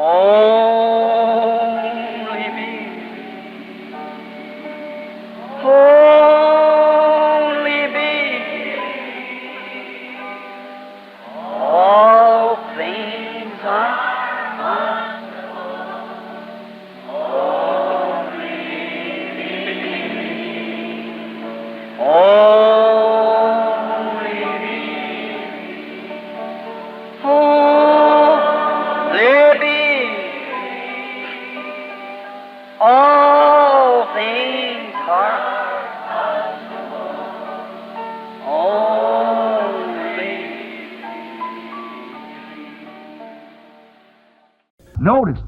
Only me. Only me. All things are only me. All things are only. Notice,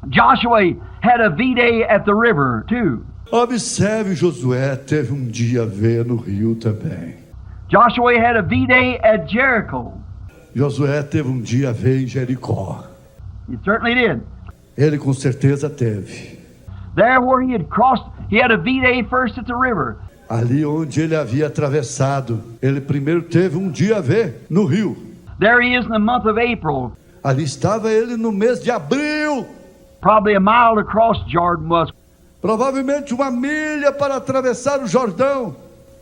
Joshua had a V-Day at the river too. Observe, Josué teve dia V no rio também. Joshua had a V-Day at Jericho. Josué teve dia V em Jericó. He certainly did. Ele com certeza teve. There where he had crossed, he had a V-Day first at the river. Ali onde ele havia atravessado, ele primeiro teve dia V no rio. There he is in the month of April. Ali estava ele no mês de abril. Probably a mile across Jordan was. Provavelmente 1 milha para atravessar o Jordão.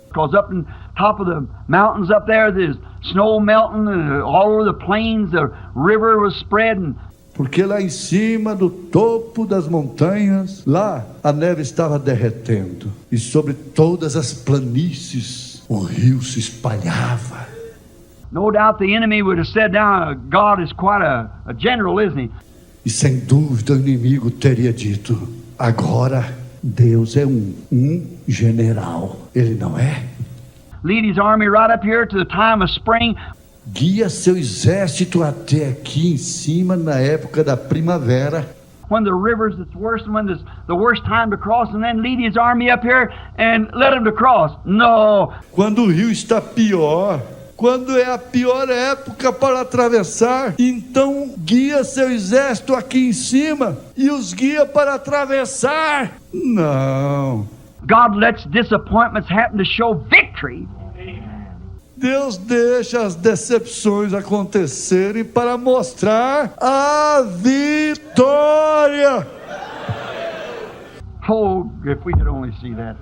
Because up in top of the mountains up there, there's snow melting, and all over the plains, the river was spreading. Porque lá em cima, do topo das montanhas, lá a neve estava derretendo. E sobre todas as planícies, o rio se espalhava. No doubt the enemy would have said, now God is quite a general, isn't he? E sem dúvida o inimigo teria dito, agora Deus é um general. Ele não é? Lead his army right up here to the time of spring. Guia seu exército até aqui em cima na época da primavera. When the river's its worst, when there's the worst time to cross, and then lead his army up here and let him to cross. No. Quando o rio está pior, quando é a pior época para atravessar, então guia seu exército aqui em cima e os guia para atravessar. Não. God lets disappointments happen to show victory. Deus deixa as decepções acontecerem para mostrar a vitória. Oh, if we could only see that.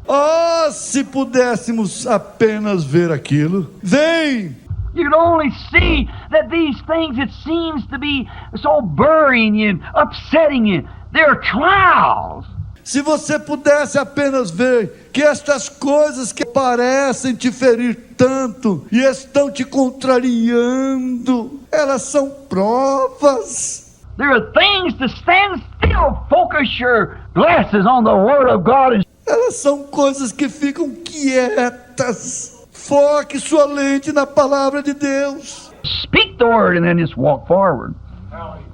Oh, se pudéssemos apenas ver aquilo. Vem! You can only see that these things that seems to be so burying you and upsetting you, they're trials. Se você pudesse apenas ver que estas coisas que parecem te ferir tanto e estão te contrariando, elas são provas. There are things to stand still, focus your glasses on the Word of God. Elas são coisas que ficam quietas. Foque sua lente na palavra de Deus. Speak the Word and then just walk forward.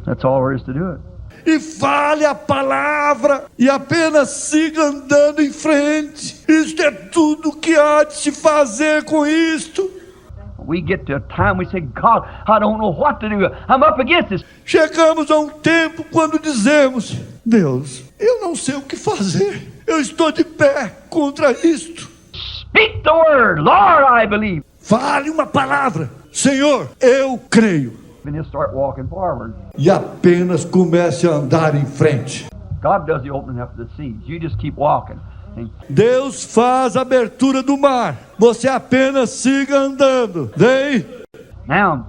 That's all there is to do it. E fale a palavra e apenas siga andando em frente. Isto é tudo que há de se fazer com isto. We get to a time we say, God, I don't know what to do. I'm up against this. Chegamos a tempo quando dizemos, Deus, eu não sei o que fazer. Eu estou de pé contra isto. Speak the word, Lord, I believe. Fale uma palavra, Senhor, eu creio. And he'll start walking forward. E apenas comece a andar em frente. God does the opening up of the seas. You just keep walking. Deus faz a abertura do mar. Você apenas siga andando. Vem. Now,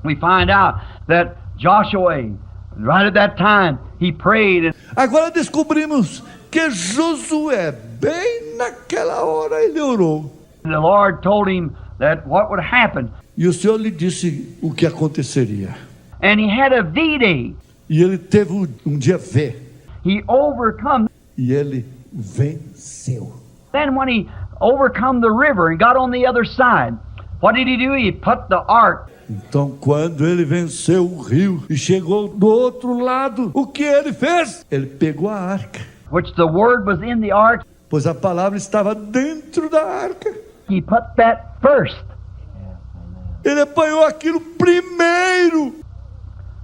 we find out that Joshua, right at that time, he prayed. Agora descobrimos que Josué, bem naquela hora, ele orou. The Lord told him that what would happen. E o Senhor lhe disse o que aconteceria. And he had a V-Day. E ele teve dia V. He overcome. E ele venceu. Then when he overcome the river and got on the other side, what did he do? He put the ark. Então, quando ele venceu o rio e chegou do outro lado, o que ele fez? Ele pegou a arca. Which the word was in the ark. Pois a palavra estava dentro da arca. He put that first. Ele apanhou aquilo primeiro.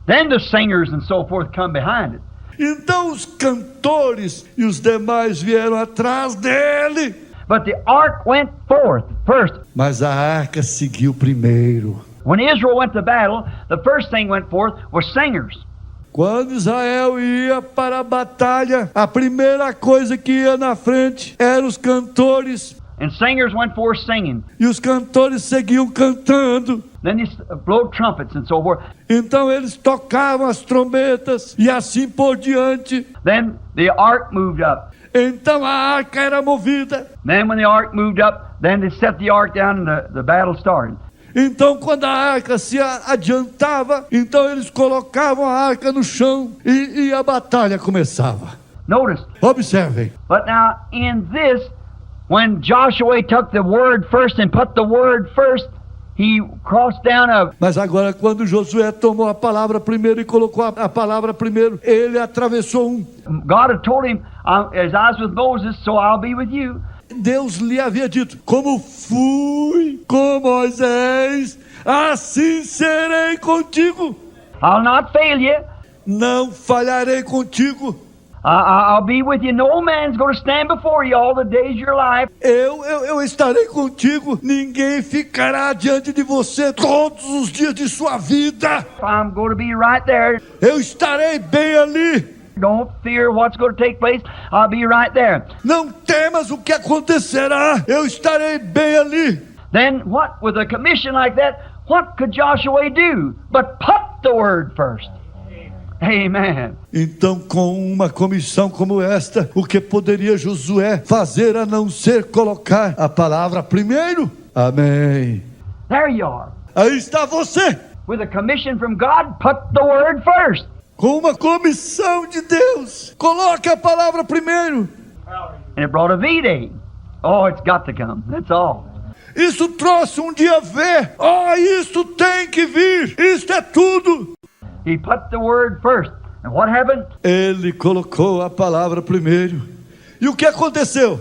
Then the singers and so forth come behind it. Então os cantores e os demais vieram atrás dele. But the ark went forth first. Mas a arca seguiu primeiro. When Israel went to battle, the first thing went forth was singers. Quando Israel ia para a batalha, a primeira coisa que ia na frente eram os cantores. And singers went forth singing. E os cantores seguiam cantando. Then they blow trumpets and so forth. Então eles tocavam as trombetas e assim por diante. Then the ark moved up. Então a arca era movida. Then when the ark moved up, then they set the ark down and the battle started. Então quando a arca se adiantava, então eles colocavam a arca no chão e a batalha começava. Notice. Observem. But now in this, when Joshua took the word first and put the word first, he crossed down a... Mas agora quando Josué tomou a palavra primeiro e colocou a palavra primeiro, ele atravessou God had told him, as I was with Moses, so I'll be with you. Deus lhe havia dito, como fui com Moisés, assim serei contigo. I'll not fail you. Não falharei contigo. I'll be with you. No man's going to stand before you all the days of your life. Eu estarei contigo. Ninguém ficará diante de você todos os dias de sua vida. I'm going to be right there. Eu estarei bem ali. Don't fear what's going to take place. I'll be right there. Não temas o que acontecerá. Eu estarei bem ali. Then what, with a commission like that, what could Joshua do but put the word first? Amen. Então, com uma comissão como esta, o que poderia Josué fazer a não ser colocar a palavra primeiro? Amém. There you are. Aí está você. With a commission from God, put the word first. Com uma comissão de Deus, coloque a palavra primeiro. And it brought a V-Day. Oh, it's got to come. That's all. Isso trouxe um dia V. Oh, isso tem que vir. Isso é tudo. He put the word first. And what happened? Ele colocou a palavra primeiro. E o que aconteceu?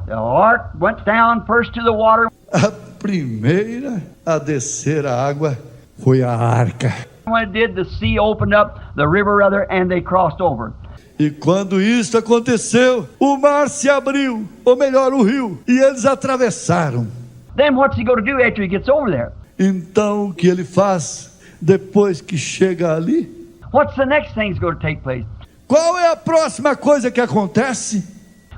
The ark went down first to the water. A primeira a descer a água foi a arca. When it did, the sea opened up, the river rather, and they crossed over. E quando isso aconteceu, o mar se abriu, ou melhor, o rio, e eles atravessaram. Then what's he going to do after he gets over there? Então o que ele faz depois que chega ali? What's the next thing that's going to take place? Qual é a próxima coisa que acontece?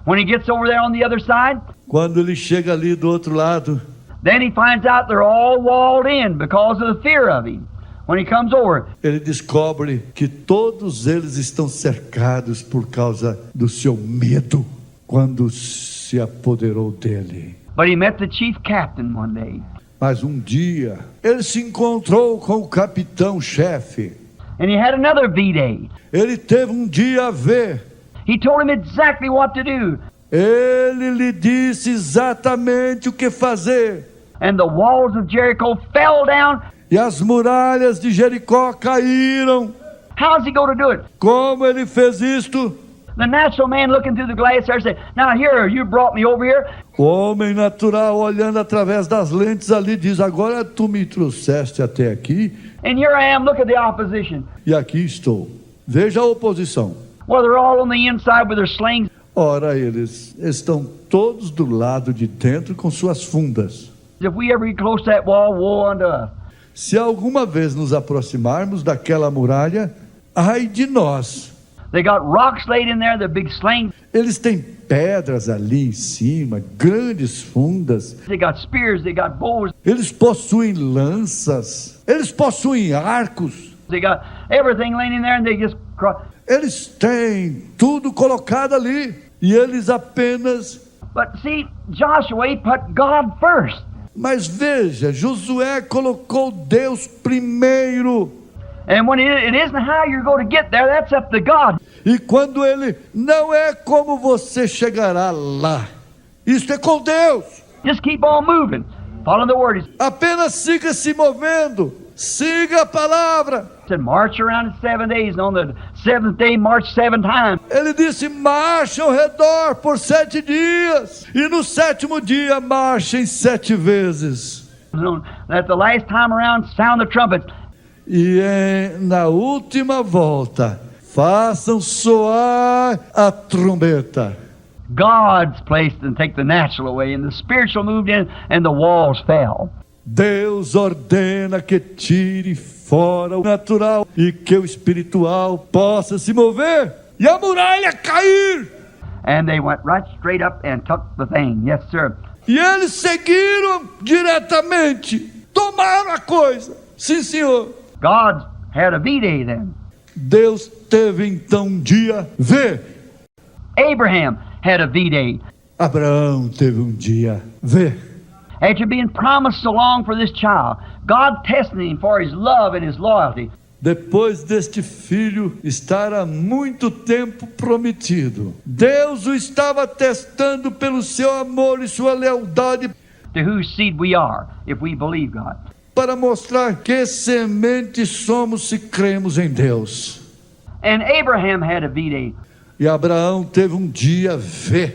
When he gets over there on the other side, Quando ele chega ali do outro lado, then he finds out they're all walled in because of the fear of him. When he comes over, ele descobre que todos eles estão cercados por causa do seu medo quando se apoderou dele. but he met the chief captain one day. Mas um dia, ele se encontrou com o capitão-chefe. And he had another V-Day. Ele teve um dia a ver. He told him exactly what to do. Ele lhe disse exatamente o que fazer. And the walls of Jericho fell down. E as muralhas de Jericó caíram. How's he going to do it? Como ele fez isto? The natural man looking through the glass there said, now here, you brought me over here. O homem natural, olhando através das lentes ali, diz, agora tu me trouxeste até aqui, And here I am, look at the opposition. e aqui estou. Veja a oposição. Well, they're all on the inside with their slings. Ora, eles estão todos do lado de dentro com suas fundas. If we ever get close to that wall, woe unto us. Se alguma vez nos aproximarmos daquela muralha, ai de nós. They got rocks laid in there, the big slings. Eles têm pedras ali em cima, grandes fundas. They got spears, they got bows, Eles possuem lanças. Eles possuem arcos. they got everything laying in there, and they just cross. Eles têm tudo colocado ali. E eles apenas... But see, Joshua he put God first. Mas veja, Josué colocou Deus primeiro. And when it isn't how you're going to get there, that's up to God. E quando ele não é como você chegará lá. Isto é com Deus. Just keep on moving. Follow the word. He Apenas siga se movendo. Siga a palavra. said, march around in 7 days, and on the seventh day, march 7 times. Ele disse, marche ao redor por 7 dias. E no 7º dia, marchem 7 vezes. And at the last time around, sound the trumpets. E na última volta, façam soar a trombeta. God's placed and take the natural away, and the spiritual moved in, and the walls fell. Deus ordena que tire fora o natural e que o espiritual possa se mover e a muralha cair. And they went right straight up and took the thing. Yes, sir. E eles seguiram diretamente, tomaram a coisa. Sim, senhor. God had a V-Day then. Deus teve então um dia V. Abraham had a V-Day. Abraão teve um dia V. After being promised so long for this child, God tested him for his love and his loyalty. Depois deste filho estar há muito tempo prometido, Deus o estava testando pelo seu amor e sua lealdade, To whose seed we are, if we believe God. para mostrar que semente somos se cremos em Deus. And Abraham had a V-Day. E Abraão teve um dia V.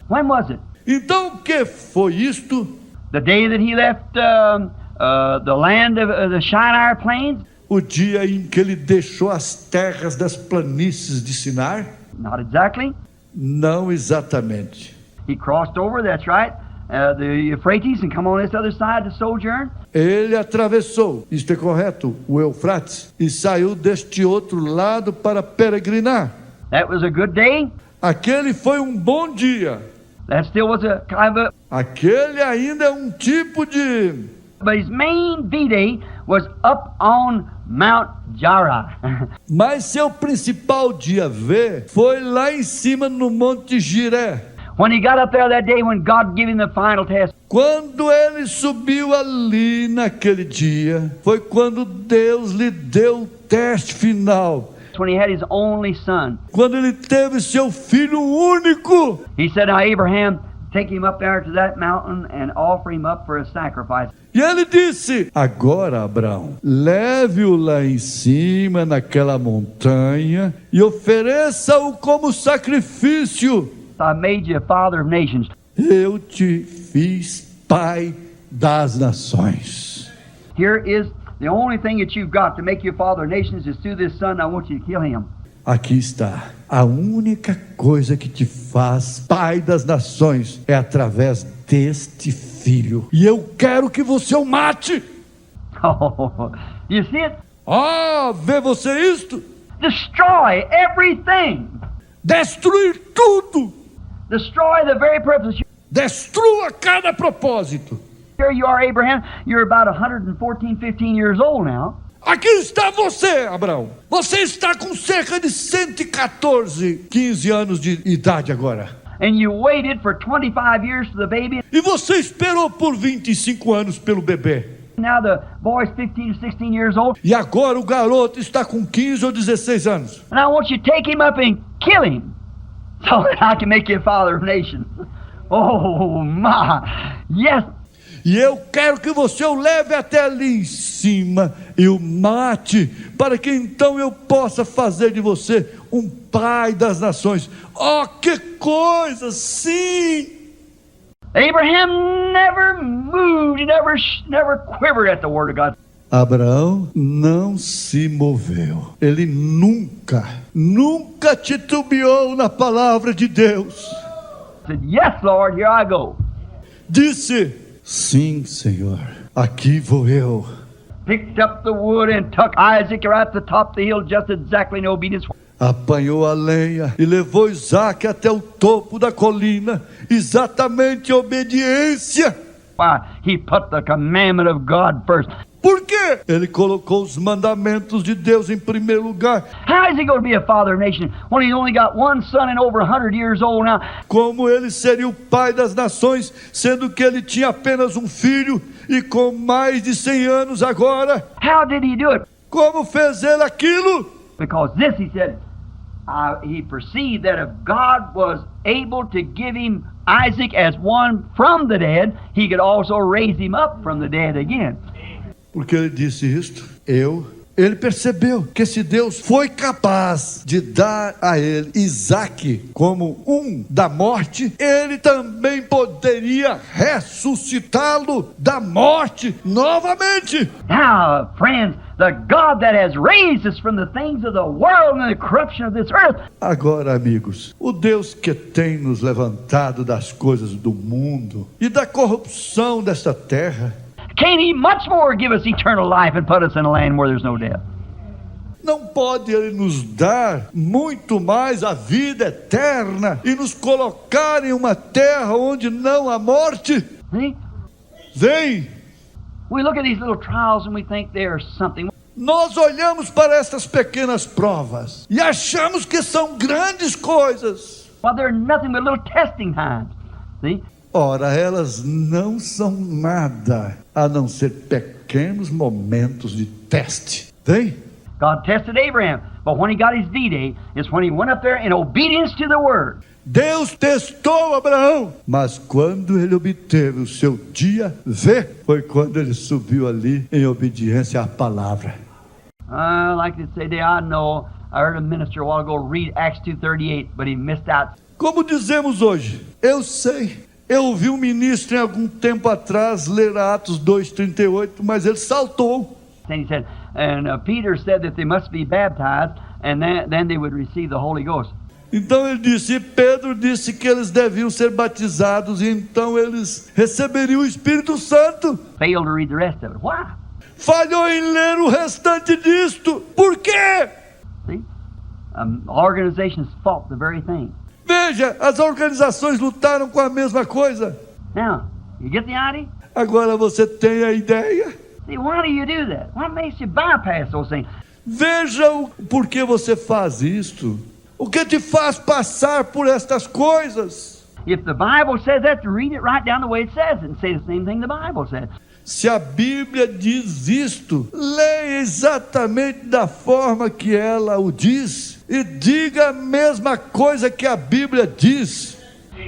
When was it? Então o que foi isto? The day that he left the land of the Shinar Plains? O dia em que ele deixou as terras das planícies de Sinar? Not exactly. Não exatamente. He crossed over, that's right, the Euphrates and come on this other side to sojourn. Ele atravessou, isto é correto, o Eufrates, e saiu deste outro lado para peregrinar. That was a good day. Aquele foi um bom dia. That still was a kind of Aquele ainda é um tipo de... but his main V-Day was up on Mount Jarrah. Mas seu principal dia V foi lá em cima no Monte Jiré. When he got up there that day when God gave him the final test. Quando ele subiu ali naquele dia, foi quando Deus lhe deu o teste final. When he had his only son. Quando ele teve seu filho único. He said, now Abraham, take him up there to that mountain and offer him up for a sacrifice. E ele disse, agora Abraão, leve-o lá em cima naquela montanha e ofereça-o como sacrifício. I made you a father of nations. Eu te fiz pai das nações. Here is the only thing that you've got to make you a father of nations is through this son. I want you to kill him. Aqui está. A única coisa que te faz pai das nações é através deste filho. E eu quero que você o mate. Oh, you see it? Vê você isto? Destroy everything. Destruir tudo. Destroy the very purpose. Destrua cada propósito. Here you are, Abraham. You're about 114, 15 years old now. Aqui está você, Abraão. Você está com cerca de 114, 15 anos de idade agora. And you waited for 25 years for the baby. E você esperou por 25 anos pelo bebê. Now the boy's 15 or 16 years old. E agora o garoto está com 15 ou 16 anos. And I want you to take him up and kill him so that I can make you a father of nations. Oh, my. Yes. E eu quero que você o leve até ali em cima e o mate, para que então eu possa fazer de você um pai das nações. Oh, que coisa, sim! Abraham never moved, never quivered at the word of God. Abraão não se moveu. Ele nunca titubeou na palavra de Deus. Said, yes, Lord, here I go. Disse, sim, Senhor, aqui vou eu. Picked up the wood and took Isaac right at the top of the hill, just exactly in obedience. Apanhou a lenha e levou Isaac até o topo da colina, exatamente em obediência. Why? He put the commandment of God first. Por quê? Ele colocou os mandamentos de Deus em primeiro lugar. How is he going to be a father of nations when he's only got one son and over 100 years old now? Como ele seria o pai das nações, sendo que ele tinha apenas um filho e com mais de 100 anos agora? How did he do it? Como fez ele aquilo? Because this, he said, he perceived that if God was able to give him Isaac as one from the dead, he could also raise him up from the dead again. Porque ele disse isto? Ele percebeu que se Deus foi capaz de dar a ele Isaac como um da morte, ele também poderia ressuscitá-lo da morte novamente. Now, friends, the God that has raised us from the things of the world and the corruption of this earth. Agora, amigos, o Deus que tem nos levantado das coisas do mundo e da corrupção desta terra, Can He much more give us eternal life and put us in a land where there's no death? Não pode Ele nos dar muito mais a vida eterna e nos colocar em uma terra onde não há morte? See? Vem! We look at these little trials and we think they're something. Nós olhamos para estas pequenas provas e achamos que são grandes coisas. Well, they're nothing but little testing times. See? Ora, elas não são nada a não ser pequenos momentos de teste. Vem! God tested Abraham, but when he got his D-Day, is when he went up there in obedience to the Word. Deus testou Abraão, mas quando ele obteve o seu dia V, foi quando ele subiu ali em obediência à palavra. I like to say, I know, I heard a minister a while ago read Acts 2:38, but he missed out. Como dizemos hoje, eu sei, eu ouvi um ministro em algum tempo atrás ler Atos 2:38, mas ele saltou. And he said, and Peter said that they must be baptized, and then they would receive the Holy Ghost. Então ele disse, e Pedro disse que eles deviam ser batizados, e então eles receberiam o Espírito Santo. Failed to read the rest of it. Why? Falhou em ler o restante disto. Por quê? See? Organizations fought the very thing. Veja, as organizações lutaram com a mesma coisa. Now, you get the idea? Agora você tem a ideia? See, why do you do that? What makes you bypass those things? Veja o porquê você faz isto. O que te faz passar por estas coisas? If the Bible says that, read it right down the way it says it and say the same thing the Bible says. Se a Bíblia diz isto, leia exatamente da forma que ela o diz e diga a mesma coisa que a Bíblia diz.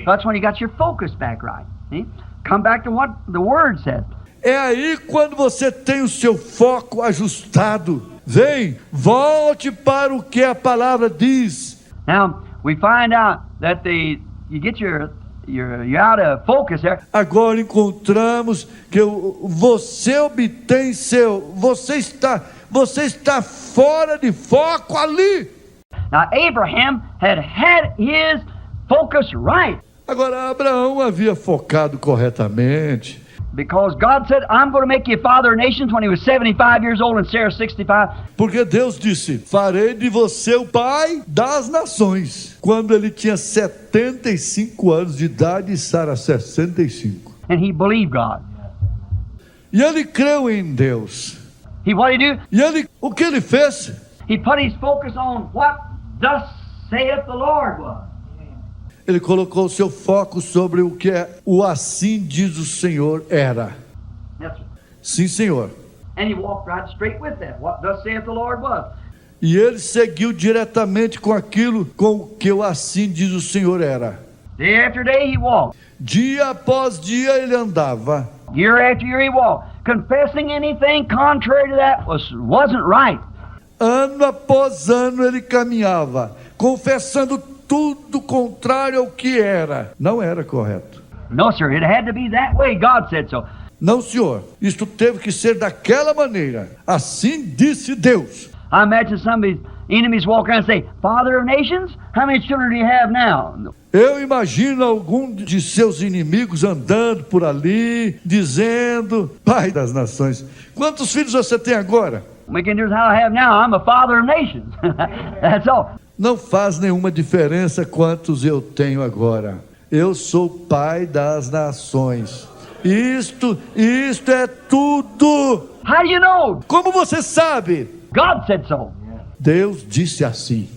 That's when you got your focus back right. See? Come back to what the Word says. É aí quando você tem o seu foco ajustado. Vem, volte para o que a palavra diz. Now, we find out that you get you're out of focus there. Agora encontramos que você obtém você está fora de foco ali. Now, Abraham had his focus right. Agora Abraão havia focado corretamente. Because God said, I'm going to make you a father of nations when he was 75 years old and Sarah 65. Porque Deus disse, farei de você o pai das nações. Quando ele tinha 75 anos de idade e Sara 65. And he believed God. E ele creu em Deus. What did he do? E o que ele fez? He put his focus on what thus saith the Lord was. Ele colocou o seu foco sobre o que o assim diz o Senhor era. Yes, sir. Sim, Senhor. And he walked right straight with that. What thus saith the Lord was. E ele seguiu diretamente com aquilo com o que o assim diz o Senhor era. Day after day he walked. Dia após dia ele andava. Year after year he walked. Confessing anything contrary to that wasn't right. Ano após ano ele caminhava, confessando tudo contrário ao que era. Não era correto. No, sir, it had to be that way. God said so. Não, senhor. Isto teve que ser daquela maneira. Assim disse Deus. I imagine some of his enemies walk around and say, Father of nations, how many children do you have now? Eu imagino algum de seus inimigos andando por ali, dizendo, Pai das nações, quantos filhos você tem agora? We can do how I have now. I'm a father of nations. That's all. Não faz nenhuma diferença quantos eu tenho agora. Eu sou pai das nações. Isto é tudo. How do you know? Como você sabe? God said so. Deus disse assim.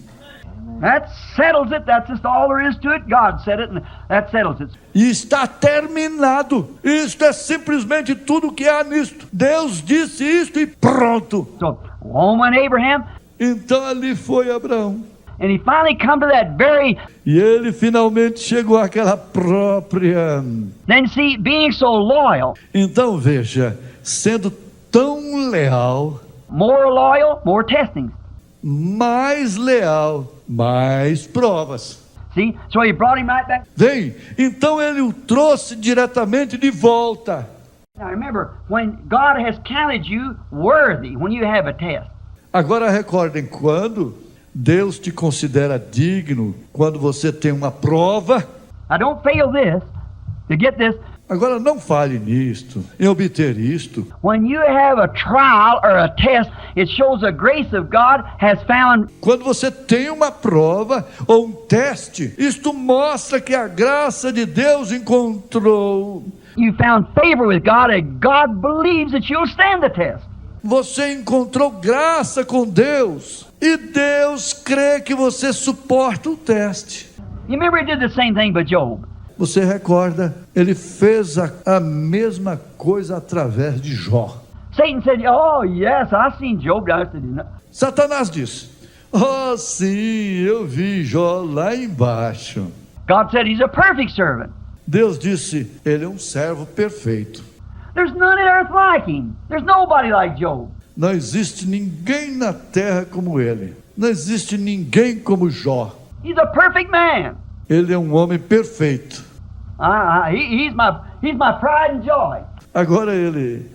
That settles it. That's just all there is to it. God said it, and that settles it. E está terminado. Isto é simplesmente tudo que há nisto. Deus disse isto e pronto. So, home went Abraham, Então ali foi Abraão. and he finally come to that very. E ele finalmente chegou àquela própria. Then see, being so loyal, Então veja, sendo tão leal, more loyal, more testing. mais leal, mais provas. See, so he brought him right back. Vem, então ele o trouxe diretamente de volta. Now remember, when God has counted you worthy, when you have a test. Agora recordem, quando Deus te considera digno, quando você tem uma prova. Now don't fail this. To get this, Agora não fale nisto, em obter isto. When you have a trial or a test, it shows the grace of God has found. Quando você tem uma prova ou um teste, isto mostra que a graça de Deus encontrou. You found favor with God, and God believes that you'll stand the test. Você encontrou graça com Deus e Deus crê que você suporta o teste. You remember he did the same thing with Job. Você recorda, ele fez a mesma coisa através de Jó. Satan said, "Oh yes, I seen Job." I said, "No." Satanás disse: "Oh sim, eu vi Jó lá embaixo." God said he's a perfect servant. Deus disse: ele é um servo perfeito. There's none on earth like him. There's nobody like Job. Não existe ninguém na terra como ele. Não existe ninguém como Jó. He's a perfect man. Ele é um homem perfeito. He's my pride and joy. Agora ele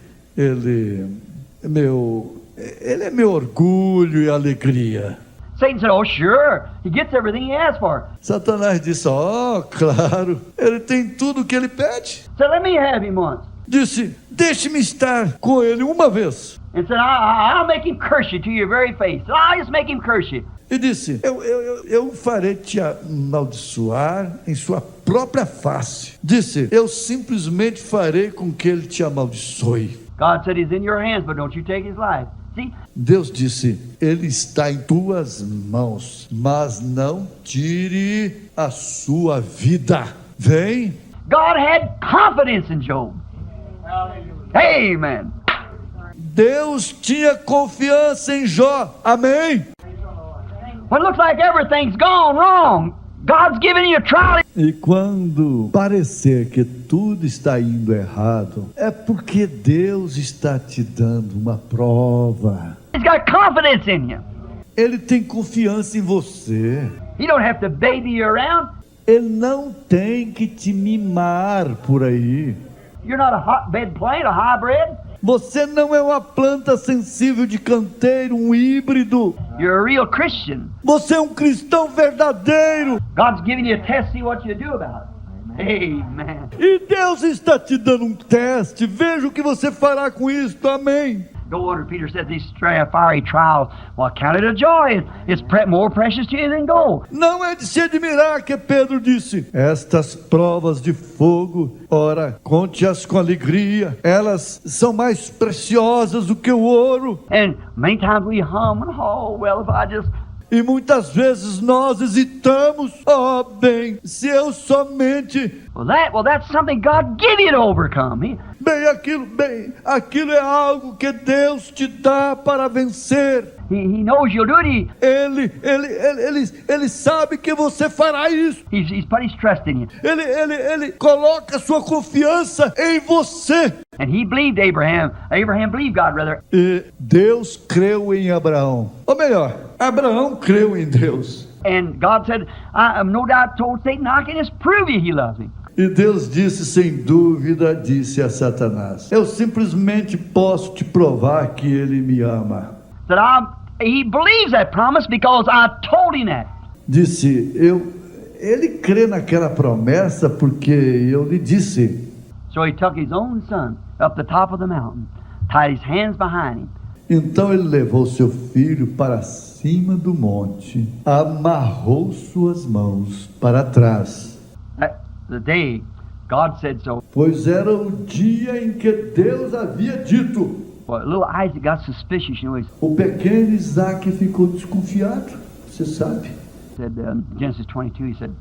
é meu orgulho e alegria. Satan said, "Oh sure, he gets everything he asks for." Satanás disse: "Oh, claro, ele tem tudo o que ele pede." Said, "Let me have him once." Disse: "Deixe-me estar com ele uma vez." And said, I'll make him curse you to your very face. I'll just make him curse you. E disse: eu farei te amaldiçoar em sua própria face. Disse: eu simplesmente farei com que ele te amaldiçoe. God said he's in your hands, but don't you take his life. See? Deus disse: ele está em tuas mãos, mas não tire a sua vida. Vem. God had confidence in Job. Amen. Deus tinha confiança em Jó. Amém. When it looks like everything's gone wrong, God's giving you a trial. E quando parecer que tudo está indo errado, é porque Deus está te dando uma prova. He's got confidence in you. Ele tem confiança em você. He don't have to baby you around. Ele não tem que te mimar por aí. You're not a hotbed plant, a hybrid. Você não é uma planta sensível de canteiro, um híbrido. You're a real Christian. Você é um cristão verdadeiro. God's giving you a test, see what you do about it. Amen. E Deus está te dando um teste. Veja o que você fará com isto. Amém. No wonder Peter said these fiery trials, well, count it a joy. It's more precious to you than gold. Não é de se admirar que Pedro disse: estas provas de fogo, ora, conte-as com alegria. Elas são mais preciosas do que o ouro. And many times we hum and well, if I just... E muitas vezes nós hesitamos. Oh, bem, se eu somente... Well, that's something God give you to overcome. Bem, aquilo é algo que Deus te dá para vencer. He knows you'll do it. Ele sabe que você fará isso. He's put his trust in you. Ele coloca sua confiança em você. And he believed Abraham. Abraham believed God, rather. E Deus creu em Abraão. Ou melhor, Abraão creu em Deus. And God said, I am no doubt told Satan, I can just prove you he loves me. E Deus disse, sem dúvida, disse a Satanás: eu simplesmente posso te provar que ele me ama. That he believes that promise because I told him that. Disse, ele crê naquela promessa porque eu lhe disse. So he took his own son up the top of the mountain, tied his hands behind him. Então ele levou seu filho para cima do monte, amarrou suas mãos para trás. The day God said so. Pois era o dia em que Deus havia dito. Well, little Isaac got suspicious, you know. O pequeno Isaac ficou desconfiado, você sabe. Said Genesis 22.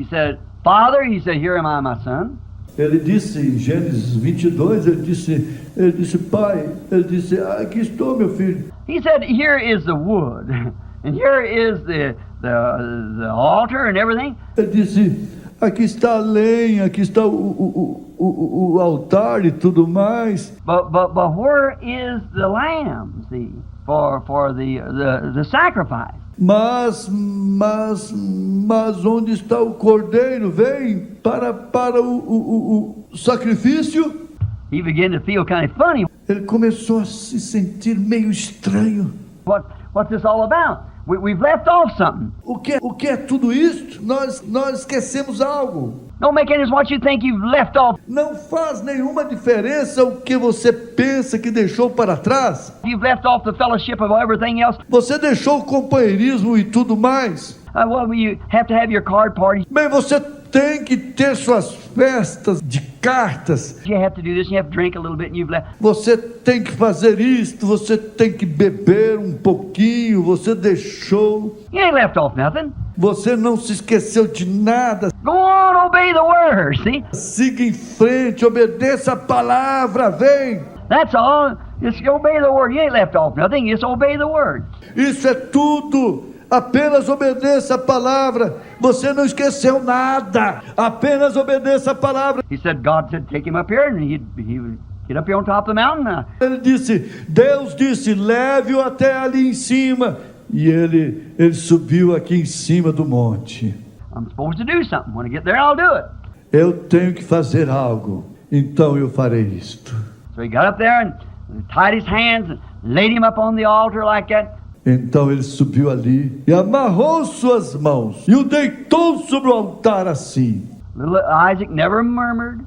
He said, Father, he said, here am I, my son. Ele disse em Gênesis 22, ele disse, pai, ele disse, aqui estou, meu filho. He said, here is the wood, and here is the altar and everything. Ele disse, aqui está a lenha, aqui está o altar e tudo mais. But where is the lamb, see, for the sacrifice? Mas onde está o cordeiro? Vem para o sacrifício. He began to feel kind of funny. Ele começou a se sentir meio estranho. What's this all about? We've left off something. O que é tudo isso? Nós esquecemos algo. Don't make any difference what you think you've left off. Não faz nenhuma diferença o que você pensa que deixou para trás. You've left off the fellowship of everything else. Você deixou o companheirismo e tudo mais. Well, you have to have your card party. Bem, você tem que ter suas festas de cartas. You have to do this, you have to drink a little bit, and you've left. Você tem que fazer isto, você tem que beber um pouquinho, você deixou. You ain't left off nothing. Você não se esqueceu de nada. Go on, obey the word, see? Siga em frente, obedeça a palavra, vem. That's all. Just obey the word. You ain't left off nothing, just obey the word. Isso é tudo. Apenas obedeça a palavra. Você não esqueceu nada. Apenas obedeça a palavra. He said, God said, take him up here, and he would get up here on top of the mountain. Ele disse, Deus disse, leve-o até ali em cima. E ele subiu aqui em cima do monte. I'm supposed to do something. When I get there, I'll do it. Eu tenho que fazer algo. Então eu farei isto. So he got up there and tied his hands and laid him up on the altar like that. Então ele subiu ali e amarrou suas mãos e o deitou sobre o altar assim. Little Isaac never murmured,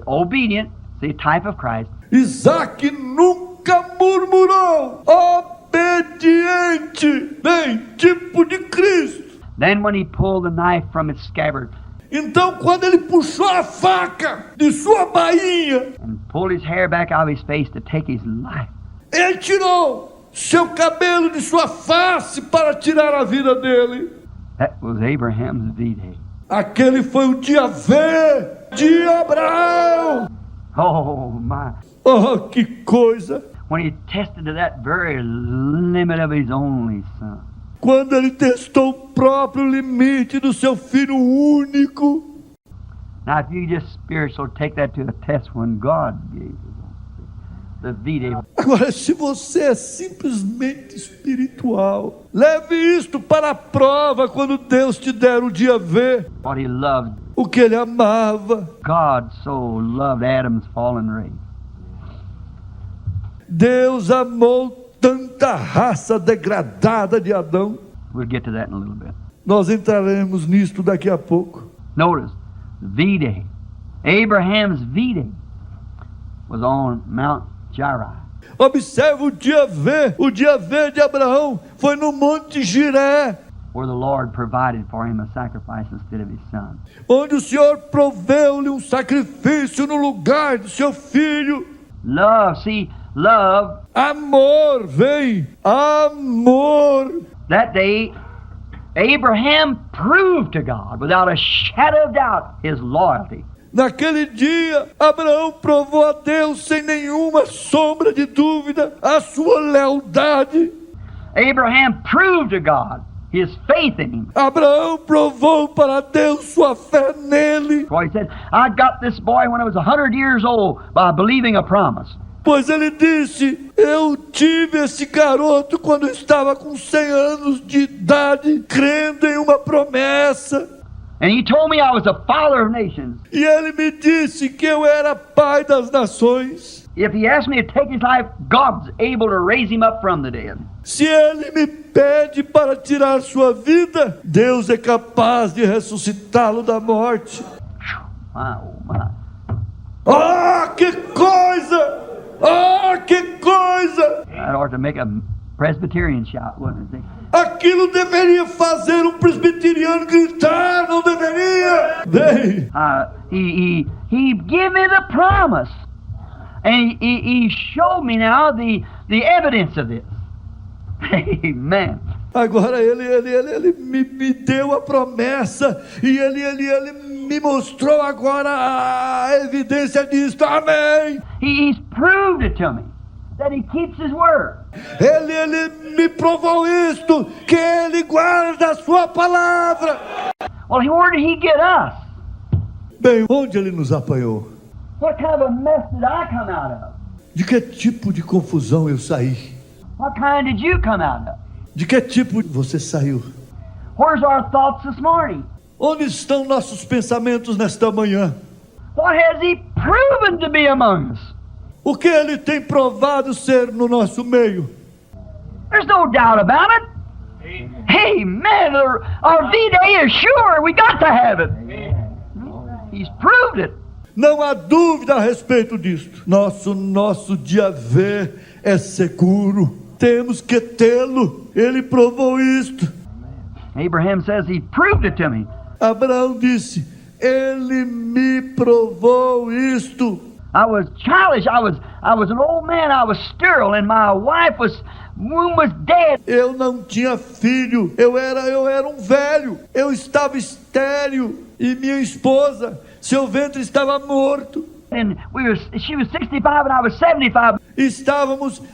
obedient, the type of Christ. Isaac nunca murmurou, obediente, bem, tipo de Cristo. Then when he pulled the knife from its scabbard Então quando ele puxou a faca de sua bainha, and pulled his hair back out of his face to take his life, ele tirou seu cabelo de sua face para tirar a vida dele. that was Abraham's V-Day. Aquele foi o dia V de Abraão. Oh my. Oh, que coisa! When he tested to that very limit of his only son. Quando ele testou o próprio limite do seu filho único. Now if you just spiritual take that to a test when God gave us the V-Day. Agora, se você é simplesmente espiritual, leve isto para a prova quando Deus te der o dia V. What he loved. O que ele amava. God so loved Adam's fallen race. Deus amou tanta raça degradada de Adão. We'll get to that in a little bit. Nós entraremos nisto daqui a pouco. Notice, V-Day. Abraham's V-Day was on Mount Jireh. Observe o dia V de Abraão foi no Monte Jiré, Where the Lord provided for him a sacrifice instead of his son. onde o Senhor proveu-lhe um sacrifício no lugar do seu filho. Love, see, love. Amor, vem, amor. That day, Abraham proved to God without a shadow of doubt his loyalty. Naquele dia, Abraão provou a Deus sem nenhuma sombra de dúvida a sua lealdade. Abraham proved to God his faith in him. Abraão provou para Deus sua fé nele. For he said, I got this boy when I was 100 years old by believing a promise. Pois ele disse, eu tive esse garoto quando estava com 100 anos de idade, crendo em uma promessa. And he told me I was the father of nations. E ele me disse que eu era pai das nações. If he asked me to take his life, God's able to raise him up from the dead. Se ele me pede para tirar sua vida, Deus é capaz de ressuscitá-lo da morte. Oh, my. Ah, que coisa! Ah, que coisa! That ought to make a Presbyterian shout, wouldn't it? Aquilo deveria fazer um presbiteriano gritar, não deveria? Bem, He gave me the promise. And he showed me now the evidence of this. Amen. agora ele me deu a promessa e ele me mostrou agora a evidência disto. Amém. He's proved it to me that he keeps his word. Ele me provou isto, que ele guarda a sua palavra. Well, where did he get us? Bem, onde ele nos apanhou? What kind of a mess did I come out of? De que tipo de confusão eu saí? What kind did you come out of? De que tipo você saiu? Where's our thoughts this morning? Onde estão nossos pensamentos nesta manhã? What has he proven to be among us? O que ele tem provado ser no nosso meio? There's no doubt about it. Amen. Our V-Day is sure. We got to have it. He's proved it. Não há dúvida a respeito disto. Nosso dia V é seguro. Temos que tê-lo. Ele provou isto. Abraham says he proved it to me. Abraão disse, ele me provou isto. I was childish. I was an old man. I was sterile, and my wife's womb was dead. Eu não tinha filho. Eu era um velho. Eu estava estéril. E minha esposa, seu ventre estava morto. And she was 65 and I was 75.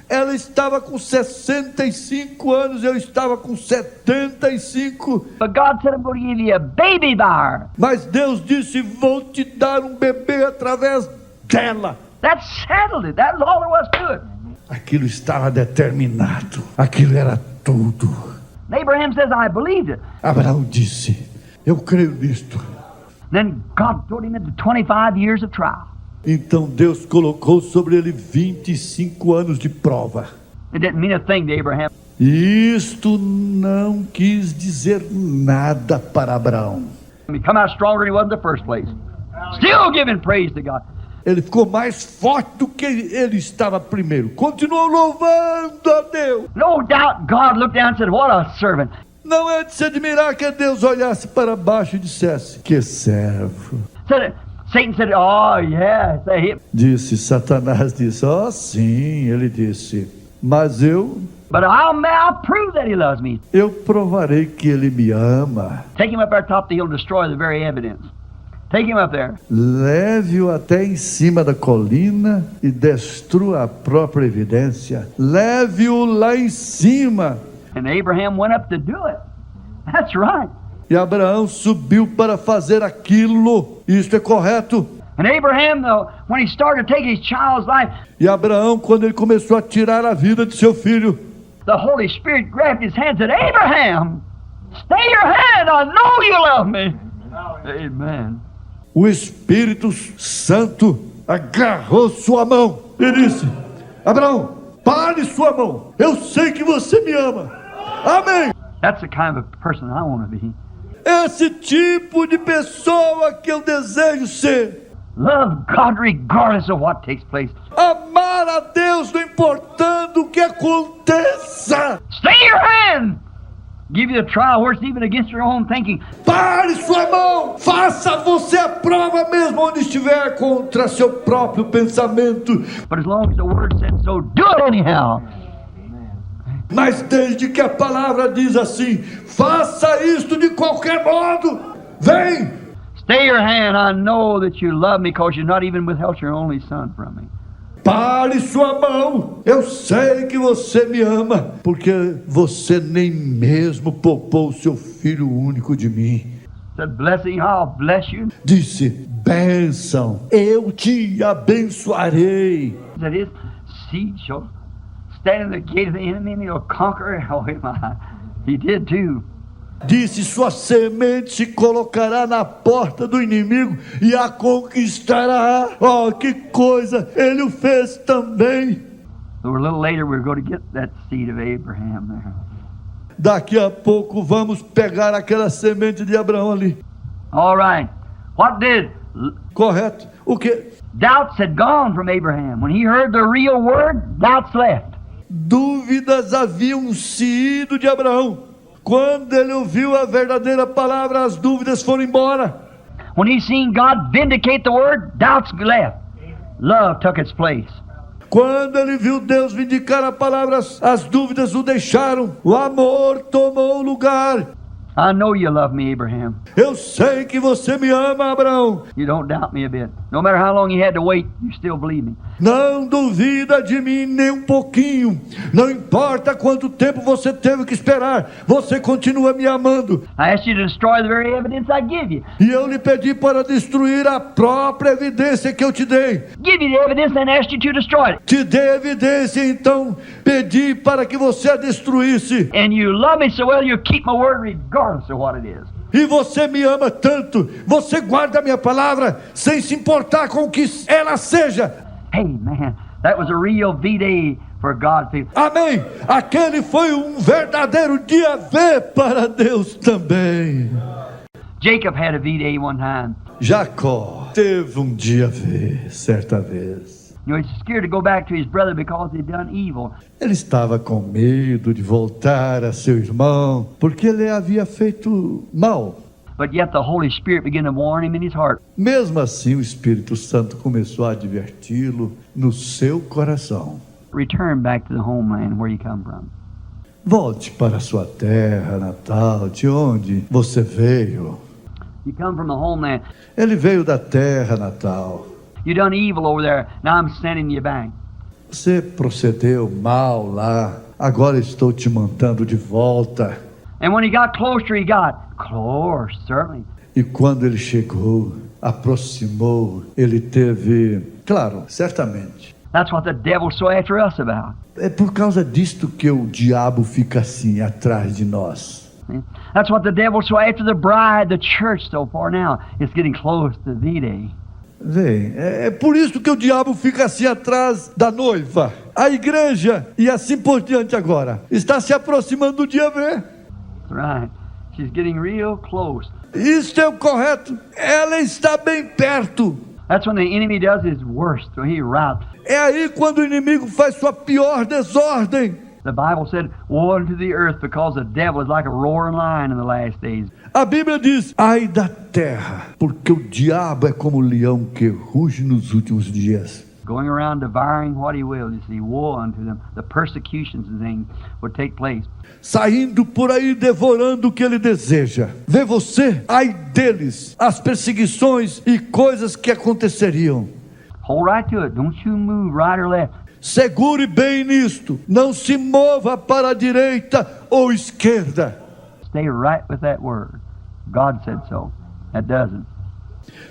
Ela estava com 65 anos, eu estava com 75. But God said, I'm going to give you a baby by her. Mas Deus disse, vou te dar um bebê através dela. That settled it. That was all there was to it. Aquilo estava determinado. Aquilo era tudo. And Abraham says, I believed it. Abraão disse, eu creio nisto. Then God put him into 25 years of trial. Então Deus colocou sobre ele 25 anos de prova. It didn't mean a thing to Abraham. Isto não quis dizer nada para Abraão. He come out stronger than he was in the first place. Still giving praise to God. Ele ficou mais forte do que ele estava primeiro. Continuou louvando a Deus. No doubt God looked down and said, what a servant. Não é de se admirar que Deus olhasse para baixo e dissesse, que servo. Satan said, oh yeah, say him. Disse, Satanás disse, oh sim, ele disse, mas But I'll prove that he loves me. Eu provarei que ele me ama. Take him up there top of the hill and destroy the very evidence. Take him up there. Leve-o até em cima da colina e destrua a própria evidência. Leve-o lá em cima. And Abraham went up to do it. That's right. E Abraão subiu para fazer aquilo. Isto é correto. And Abraham, when he started to take his child's life, E Abraão, quando ele começou a tirar a vida de seu filho, the Holy Spirit grabbed his hand and said, Abraham, stay your hand. I know you love me. Amen. O Espírito Santo agarrou sua mão e disse, Abraão, pare sua mão. Eu sei que você me ama. Amém. That's the kind of person I want to be. Esse tipo de pessoa que eu desejo ser. Love God regardless of what takes place. Amar a Deus não importando o que aconteça. Stay your hand. Give you a trial where it's even against your own thinking. Pare sua mão. Faça você a prova mesmo onde estiver contra seu próprio pensamento. But as long as the word said so, do it anyhow. Mas desde que a palavra diz assim, faça isto de qualquer modo. Vem. Stay your hand. I know that you love me because you've not even withheld your only son from me. Pare sua mão. Eu sei que você me ama, porque você nem mesmo poupou seu filho único de mim. Said, blessing, I'll bless you. Disse, bênção, eu te abençoarei. That his seed shall stand in the gate of the enemy and he'll conquer. Oh, my. He did too. Disse, sua semente se colocará na porta do inimigo e a conquistará. Oh, que coisa! Ele o fez também. So a little later we're going to get that seed of Abraham there. Daqui a pouco vamos pegar aquela semente de Abraão ali. All right. What did? Correto. O que? Doubts had gone from Abraham. When he heard the real word, doubts left. Dúvidas haviam se ido de Abraão. Quando ele ouviu a verdadeira palavra, as dúvidas foram embora. When he seen God vindicate the word, doubts left. Love took its place. Quando ele viu Deus vindicar a palavra, as dúvidas o deixaram. O amor tomou o lugar. I know you love me, Abraham. Eu sei que você me ama, Abraão. You don't doubt me a bit. No matter how long you had to wait, you still believe me. Não duvida de mim nem um pouquinho. Não importa quanto tempo você teve que esperar, você continua me amando. I asked you to destroy the very evidence I give you. E eu lhe pedi para destruir a própria evidência que eu te dei. Give you the evidence and asked you to destroy it. Te dei evidência, então pedi para que você a destruísse. And you love me so well, you keep my word regardless of what it is. E você me ama tanto, você guarda a minha palavra sem se importar com o que ela seja. Hey man, that was a real V-Day for God to. Amém. Aquele foi um verdadeiro dia V para Deus também. Jacob had a V-Day one time. Jacó teve um dia V, certa vez. You know, he's scared to go back to his brother because he'd done evil. Ele estava com medo de voltar a seu irmão, porque ele havia feito mal. But yet the Holy Spirit began to warn him in his heart. Mesmo assim, o Espírito Santo começou a adverti-lo no seu coração. Return back to the homeland where you come from. Volte para a sua terra natal, de onde você veio. You come from the homeland. Ele veio da terra natal. You done evil over there. Now I'm sending you back. Você procedeu mal lá. Agora estou te mandando de volta. And when he got closer, he got close, certainly. E quando ele chegou, aproximou, ele teve, claro, certamente. That's what the devil's so after us about. É por causa disto que o diabo fica assim atrás de nós. See? That's what the devil's so after the bride, the church so far now. It's getting close to V-Day. Vem, é por isso que o diabo fica assim atrás da noiva. A igreja, e assim por diante agora, está se aproximando do dia V. That's right. She's getting real close. Isso é o correto. Ela está bem perto. That's when the enemy does his worst, when he routs. É aí quando o inimigo faz sua pior desordem. The Bible said, woe unto the earth, because the devil is like a roaring lion in the last days. A Bíblia diz, ai da terra, porque o diabo é como o leão que ruge nos últimos dias. Going around devouring what he will. You see, woe unto them. The persecutions and things would take place. Saindo por aí devorando o que ele deseja. Vê você, ai deles, as perseguições e coisas que aconteceriam. Hold right to it. Don't you move right or left. Segure bem nisto, não se mova para a direita ou esquerda. Stay right with that word. God said so. That doesn't.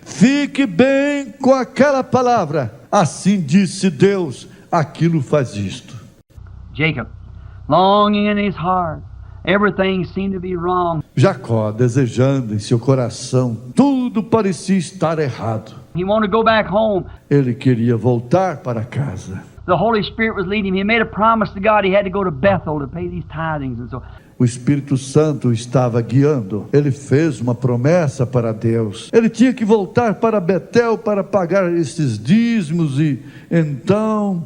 Fique bem com aquela palavra. Assim disse Deus, aquilo faz isto. Jacob, longing in his heart. Everything seemed to be wrong. Jacó, desejando em seu coração, tudo parecia estar errado. He wanted to go back home. Ele queria voltar para casa. The Holy Spirit was leading him. He made a promise to God. He had to go to Bethel to pay these tithings and so. O Espírito Santo estava guiando. Ele fez uma promessa para Deus. Ele tinha que voltar para Betel para pagar esses dízimos e então...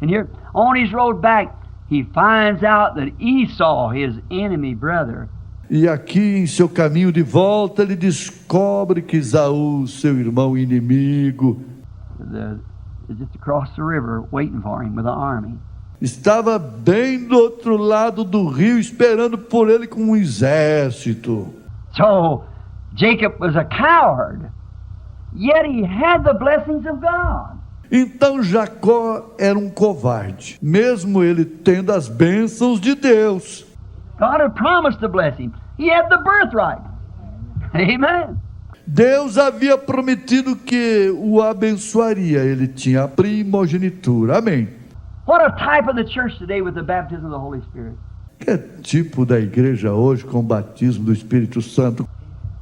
And here, on his road back, he finds out that Esau, his enemy brother, E aqui em seu caminho de volta ele descobre que Esaú, seu irmão inimigo, is just across the river waiting for him with an army. estava bem do outro lado do rio esperando por ele com um exército. So, Jacob was a coward, yet he had the blessings of God. Então Jacó era um covarde, mesmo ele tendo as bênçãos de Deus. God had promised to bless him. He had the birthright. Amen. Deus havia prometido que o abençoaria, ele tinha a primogenitura. Amém. What a type of the church today with the baptism of the Holy Spirit. Que tipo da igreja hoje com o batismo do Espírito Santo?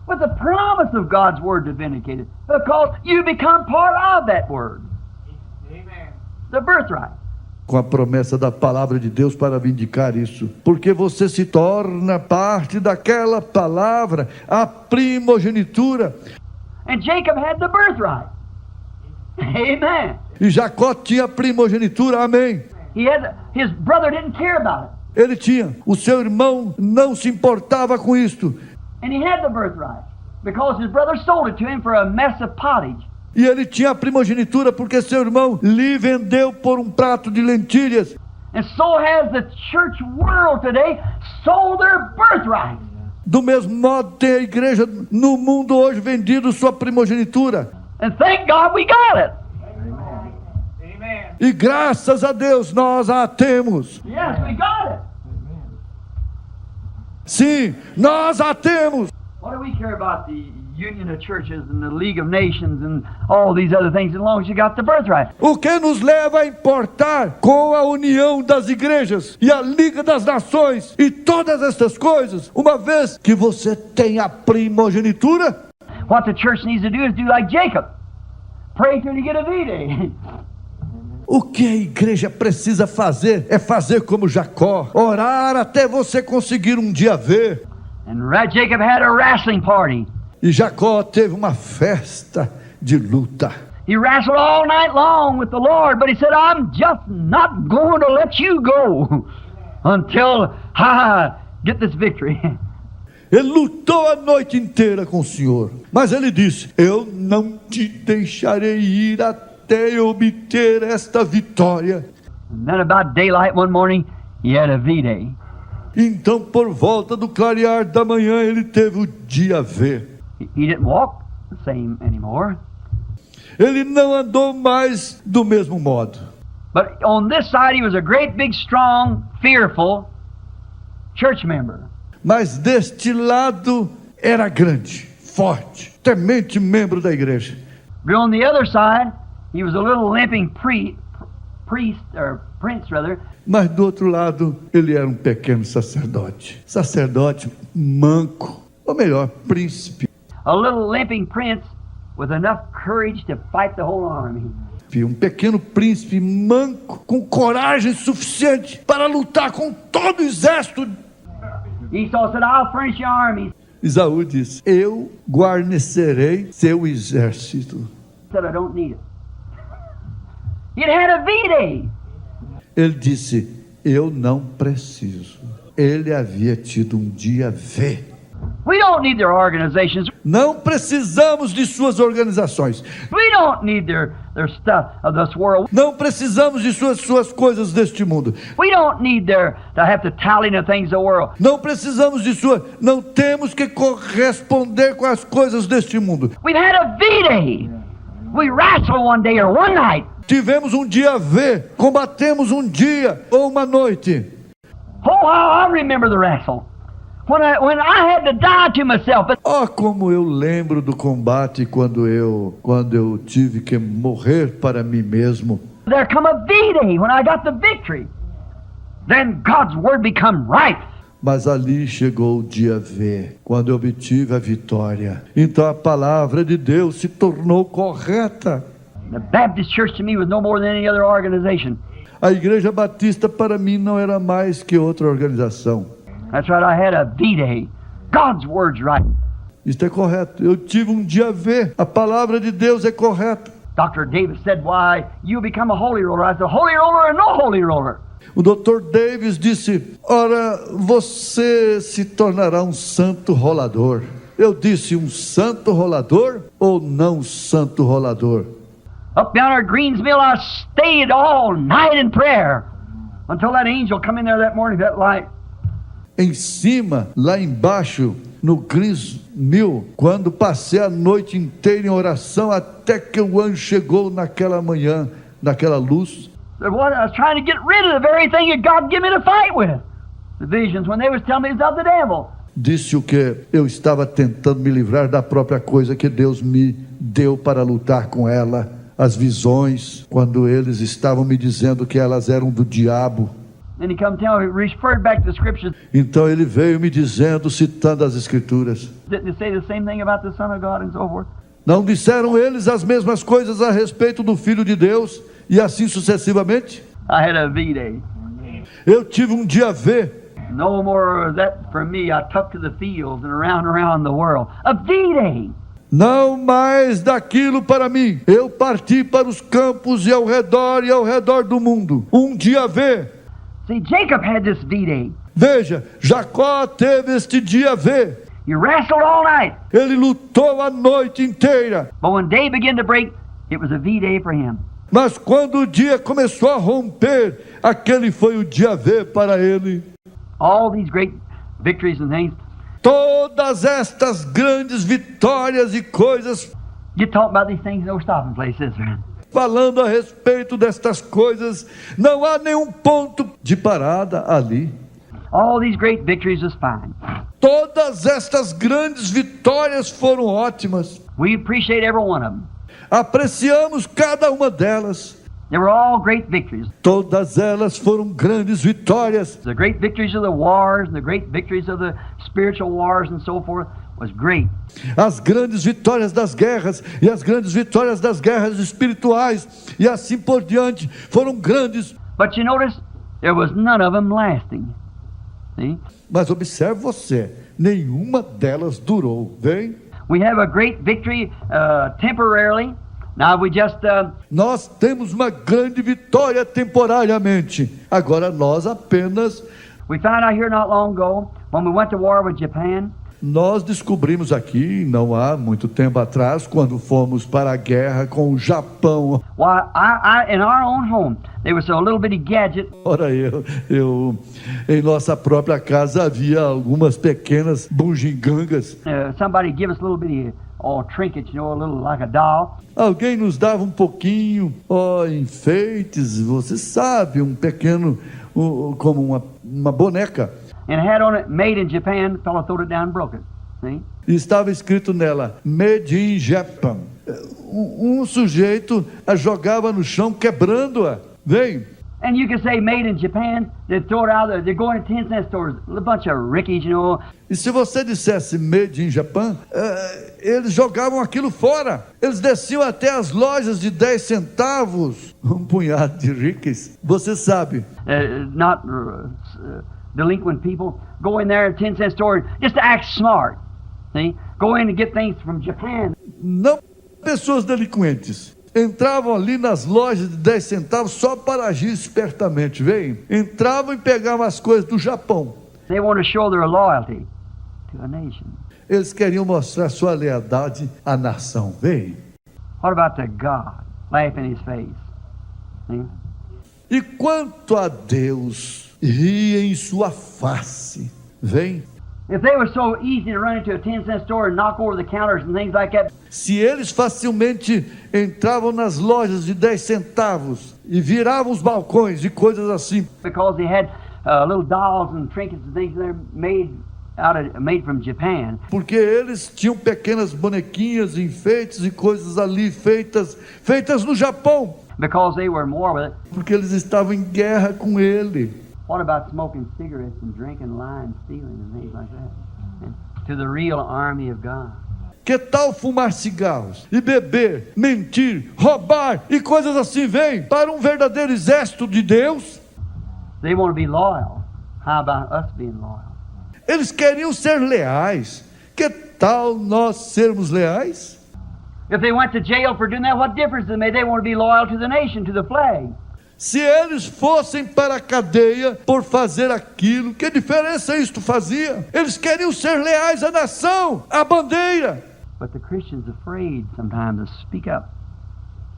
With the promise of God's word to vindicate it. Because you become part of that word. Amen. The birthright. Com a promessa da palavra de Deus para vindicar isso. Porque você se torna parte daquela palavra, a primogenitura. And Jacob had the birthright. Amen. E Jacó tinha a primogenitura, amém. His brother didn't care about it. Ele tinha, o seu irmão não se importava com isto. And he had the birthright. Because his brother sold it to him for a mess of pottage. E ele tinha a primogenitura porque seu irmão lhe vendeu por um prato de lentilhas. And so has the church world today sold their birthright. Do mesmo modo tem a igreja no mundo hoje vendido sua primogenitura. And thank God we got it. Amen. E graças a Deus nós a temos. Yes, we got it. Sim, nós a temos. What do we care about the union of churches and the League of Nations and all these other things as long as you got the birthright? O que nos leva a importar com a união das igrejas e a Liga das Nações e todas estas coisas, uma vez que você tem a primogenitura? What the church needs to do is do like Jacob. Pray till you get a V-Day. O que a igreja precisa fazer é fazer como Jacó, orar até você conseguir um dia ver. And Jacob had a wrestling party. E Jacó teve uma festa de luta. He wrestled all night long with the Lord, but he said, I'm just not going to let you go until I get this victory. Ele lutou a noite inteira com o Senhor, mas ele disse, eu não te deixarei ir até eu obter esta vitória. And then about daylight one morning, he had a V-Day. Então, por volta do clarear da manhã, ele teve o dia V. He didn't walk the same anymore. Ele não andou mais do mesmo modo. But on this side, he was a great, big, strong, fearful church member. Mas deste lado era grande, forte, temente membro da igreja. But on the other side, he was a little limping prince, rather. Mas do outro lado, ele era um pequeno sacerdote. Sacerdote manco, ou melhor, príncipe. A little limping prince with enough courage to fight the whole army. Um pequeno príncipe manco, com coragem suficiente para lutar com todo o exército. Esau said, I'll furnish your army. Esaú disse, eu guarnecerei seu exército. He said, I don't need it. He'd had a V-Day. Ele disse, eu não preciso. Ele havia tido um dia V. We don't need their organizations. Não precisamos de suas organizações. We don't need their stuff of this world. Não precisamos de suas coisas deste mundo. We don't need to have to tally the things of the world. Não precisamos de não temos que corresponder com as coisas deste mundo. We've had a V-Day. We wrestled one day or one night. Tivemos um dia V, combatemos um dia ou uma noite. Oh, how I remember the wrestle. When I had to die to myself. Oh, como eu lembro do combate quando eu tive que morrer para mim mesmo. There come a V-Day when I got the victory. Then God's word become right. Mas ali chegou o dia V, quando eu obtive a vitória. Então a palavra de Deus se tornou correta. The Baptist Church to me was no more than any other organization. A Igreja Batista para mim não era mais que outra organização. That's right, I had a V-Day. God's word's right. Isto é correto. Eu tive um dia V. A palavra de Deus é correta. Dr. Davis said, why, you become a holy roller. I said, holy roller or no holy roller? O Dr. Davis disse, ora, você se tornará um santo rolador. Eu disse, um santo rolador ou não santo rolador? Up down at Greensville, I stayed all night in prayer until that angel come in there that morning, that light. Em cima, lá embaixo, no Greensville, quando passei a noite inteira em oração, até que o anjo chegou naquela manhã, naquela luz. I was trying to get rid of the very thing that God gave me to fight with. The visions, when they was telling me it's of the devil. Disse o que eu estava tentando me livrar da própria coisa que Deus me deu para lutar com ela. As visões, quando eles estavam me dizendo que elas eram do diabo. Então ele veio me dizendo, citando as Escrituras. Não disseram eles as mesmas coisas a respeito do Filho de Deus e assim sucessivamente? I had a V-Day. Eu tive um dia V. No more of that for me. I took to the fields and around the world. A V-Day. Não mais daquilo para mim. Eu parti para os campos e ao redor do mundo. Um dia V. See, Jacob had this V-Day. Veja, Jacó teve este dia V. He wrestled all night. Ele lutou a noite inteira. But when day began to break, it was a V-Day for him. Mas quando o dia começou a romper, aquele foi o dia V para ele. All these great victories and things. Todas estas grandes vitórias e coisas. You talk about these things, no stopping place, is there? Falando a respeito destas coisas, não há nenhum ponto de parada ali. All these great victories is fine. Todas estas grandes vitórias foram ótimas. We appreciate every one of them. Apreciamos cada uma delas. They were all great victories. Todas elas foram grandes vitórias. The great victories of the wars and the great victories of the spiritual wars and so forth. was great. As grandes vitórias das guerras e as grandes vitórias das guerras espirituais e assim por diante foram grandes. But you notice, there was none of them lasting. See? Mas observe você, nenhuma delas durou, vem? We have a great victory temporarily. Now we just Nós temos uma grande vitória temporariamente. Agora nós apenas we found out here not long ago when we went to war with Japan. Nós descobrimos aqui, não há muito tempo atrás, quando fomos para a guerra com o Japão. Why, in our own home, there was a little bitty gadget. Ora, eu em nossa própria casa havia algumas pequenas bugigangas. Somebody give us a little bitty trinket, you know, a little like a doll. Alguém nos dava um pouquinho, enfeites, você sabe, um pequeno, como uma boneca. And it had on it, made in Japan. The fellow throwed it down and broke it. See? E estava escrito nela, Made in Japan. Um sujeito a jogava no chão, quebrando-a. Vem. And you can say made in Japan, they'd throw it out there. They're going to 10-cent stores, a bunch of rickies, you know. E se você dissesse Made in Japan, eles jogavam aquilo fora. Eles desciam até as lojas de 10 centavos. Um punhado de rickies. Você sabe. Not delinquent people go in there at 10-cent store just to act smart. See? Go in and get things from Japan. Não pessoas delinquentes. Entravam ali nas lojas de 10 centavos só para agir espertamente, vem? Entravam e pegavam as coisas do Japão. They want to show their loyalty to a nation. Eles queriam mostrar sua lealdade à nação, vem? What about the God? Laugh in his face. See? E quanto a Deus, ria em sua face, vem? If they were so easy to run into a 10-cent store and knock over the counters and things like that. Se eles facilmente entravam nas lojas de 10 centavos e viravam os balcões e coisas assim, Because they had little dolls and trinkets and things that are made from Japan. porque eles tinham pequenas bonequinhas, enfeites e coisas ali feitas no Japão, Because they were more with it. porque eles estavam em guerra com ele. What about smoking cigarettes and drinking, lying, stealing and things like that? And to the real army of God. Que tal fumar cigarros e beber, mentir, roubar e coisas assim, vem? Para um verdadeiro exército de Deus. They want to be loyal. How about us being loyal? Eles queriam ser leais. Que tal nós sermos leais? If they went to jail for doing that, what difference does it make? They want to be loyal to the nation, to the flag. Se eles fossem para a cadeia por fazer aquilo, que diferença isto fazia? Eles queriam ser leais à nação, à bandeira. But the Christian's afraid sometimes to speak up.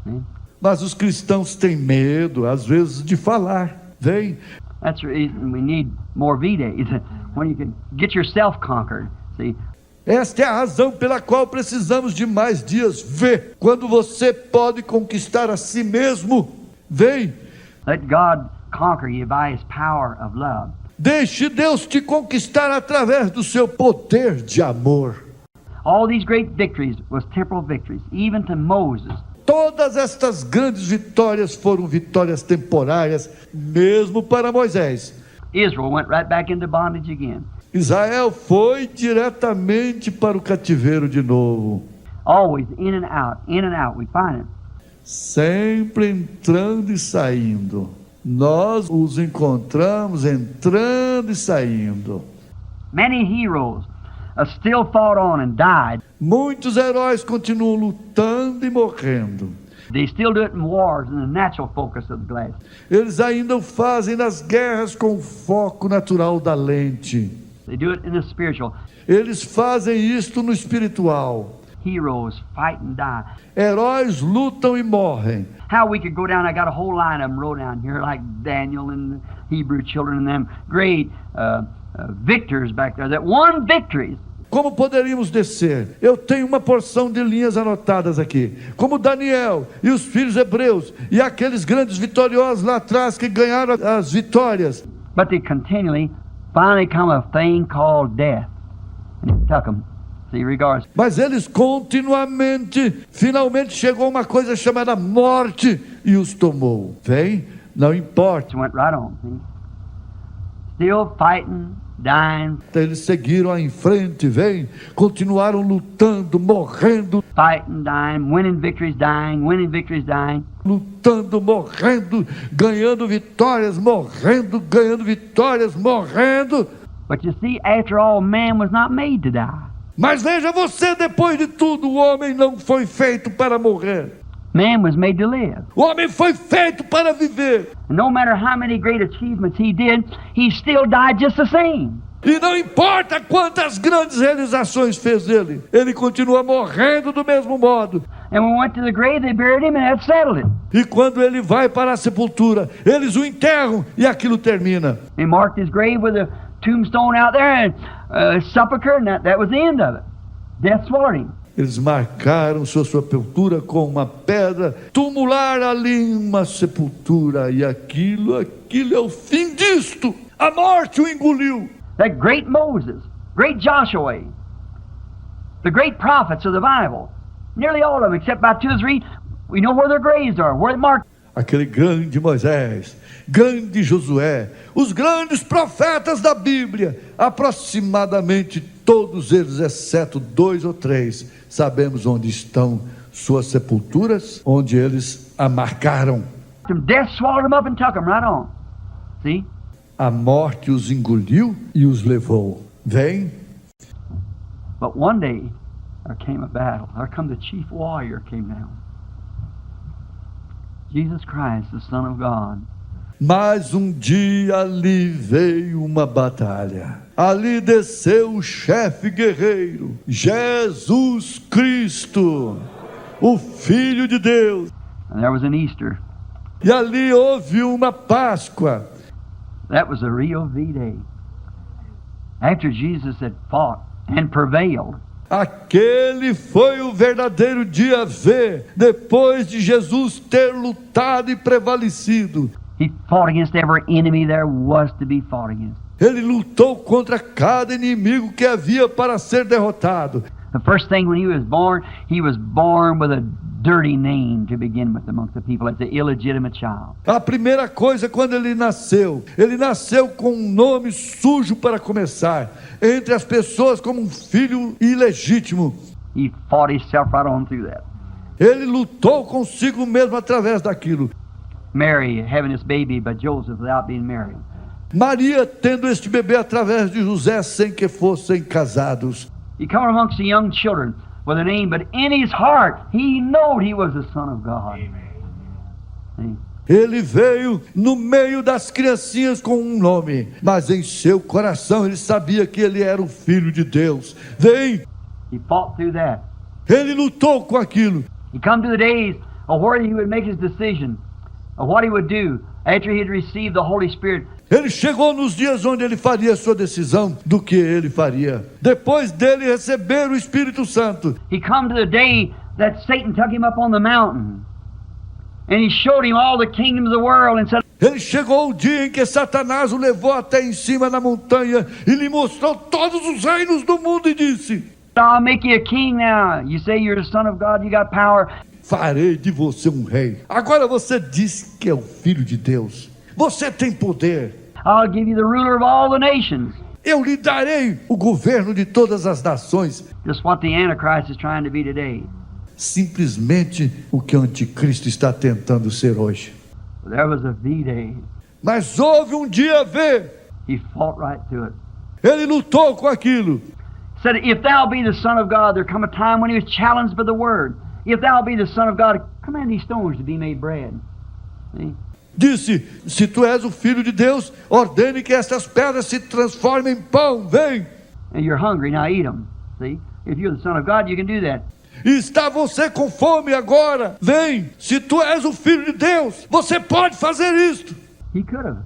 See? Mas os cristãos têm medo, às vezes, de falar. Vem. That's the reason we need more V-days, when you can get yourself conquered. See? Esta é a razão pela qual precisamos de mais dias V, quando você pode conquistar a si mesmo. Vem. Let God conquer you by His power of love. Deixe Deus te conquistar através do seu poder de amor. All these great victories was temporal victories, even to Moses. Todas estas grandes vitórias foram vitórias temporárias, mesmo para Moisés. Israel went right back into bondage again. Israel foi diretamente para o cativeiro de novo. Always in and out, we find it. Sempre entrando e saindo. Nós os encontramos entrando e saindo. Many heroes still fought on and died. Muitos heróis continuam lutando e morrendo. They still do it in wars in the natural focus of the glass. Eles ainda o fazem nas guerras com o foco natural da lente. They do it in the spiritual. Eles fazem isto no espiritual. Heroes fight and die. Heróis lutam e morrem. How we could go down, I got a whole line of them wrote down here, like Daniel and the Hebrew children and them great victors back there that won victories. Como poderíamos descer? Eu tenho uma porção de linhas anotadas aqui. Como Daniel e os filhos hebreus e aqueles grandes vitoriosos lá atrás que ganharam as vitórias. But they continually, finally come a thing called death. And it took them. See, regards. Mas eles finalmente chegou uma coisa chamada morte e os tomou. Vem? Não importa. Went right on. See? Still fighting, dying, Eles seguiram em frente, continuaram lutando, morrendo, fighting, dying, winning victories, dying. lutando, morrendo, ganhando vitórias, morrendo, ganhando vitórias, morrendo. But you see, after all, man was not made to die. Mas veja você, depois de tudo, o homem não foi feito para morrer. Man was made to live. O homem foi feito para viver. And no matter how many great achievements he did, he still died just the same. E não importa quantas grandes realizações fez ele continua morrendo do mesmo modo. And when we went to the grave, they buried him and that settled it. E quando ele vai para a sepultura, eles o enterram e aquilo termina. They marked his grave with a tombstone out there and a sepulcher, and that was the end of it. Death swallowed him. Eles marcaram sua sepultura com uma pedra tumular ali em uma sepultura. E aquilo é o fim disto. A morte o engoliu. That great Moses, great Joshua, the great prophets of the Bible, nearly all of them, except about 2 or 3, we know where their graves are, where they marked. Aquele grande Moisés, grande Josué, os grandes profetas da Bíblia, aproximadamente todos eles, exceto 2 ou 3, sabemos onde estão suas sepulturas, onde eles a marcaram. Death swallowed them up and took them right on. See? A morte os engoliu e os levou. But one day, there came a battle. There come the chief warrior came down. Jesus Christ, the Son of God. Mas dia ali veio uma batalha. Ali desceu o chefe guerreiro, Jesus Cristo, o Filho de Deus. And there was an Easter. E ali houve uma Páscoa. That was a real V-Day. After Jesus had fought and prevailed, Aquele foi o verdadeiro dia V, depois de Jesus ter lutado e prevalecido. he fought against every enemy there was to be fought against. Ele lutou contra cada inimigo que havia para ser derrotado. The first thing when he was born with a dirty name to begin with amongst the people as an illegitimate child. A primeira coisa, quando ele nasceu com um nome sujo para começar, entre as pessoas como um filho ilegítimo. He fought himself right on through that. Ele lutou consigo mesmo através daquilo. Mary having this baby by Joseph without being married. Maria tendo este bebê através de José sem que fossem casados. He come amongst the young children with a name, but in his heart he knew he was the Son of God. See? Ele veio no meio das criancinhas com um nome, mas em seu coração ele sabia que ele era o Filho de Deus. He fought through that. Ele lutou com aquilo. He come to the days of where he would make his decision of what he would do after he had received the Holy Spirit. Ele chegou nos dias onde ele faria sua decisão do que ele faria, depois dele receber o Espírito Santo. He come to the day that Satan took him up on the mountain and he showed him all the kingdoms of the world and said, Ele chegou o dia em que Satanás o levou até em cima na montanha e lhe mostrou todos os reinos do mundo e disse: I'll make you a king now. You say you're the Son of God, you got power. Farei de você um rei. Agora você diz que é o Filho de Deus. Você tem poder. I'll give you the ruler of all the nations. Eu lhe darei o governo de todas as nações. Just what the Antichrist is trying to be today. Simplesmente o que o anticristo está tentando ser hoje. There was a V-Day. Mas houve um dia V. He fought right through it. Ele lutou com aquilo. Said, if thou be the Son of God, there come a time when he was challenged by the word. If thou be the Son of God, command these stones to be made bread. See? Disse, se tu és o Filho de Deus, ordene que estas pedras se transformem em pão, vem. And you're hungry, now eat them. See? If you're the Son of God, you can do that. E está você com fome agora, vem. Se tu és o Filho de Deus, você pode fazer isto. He could have.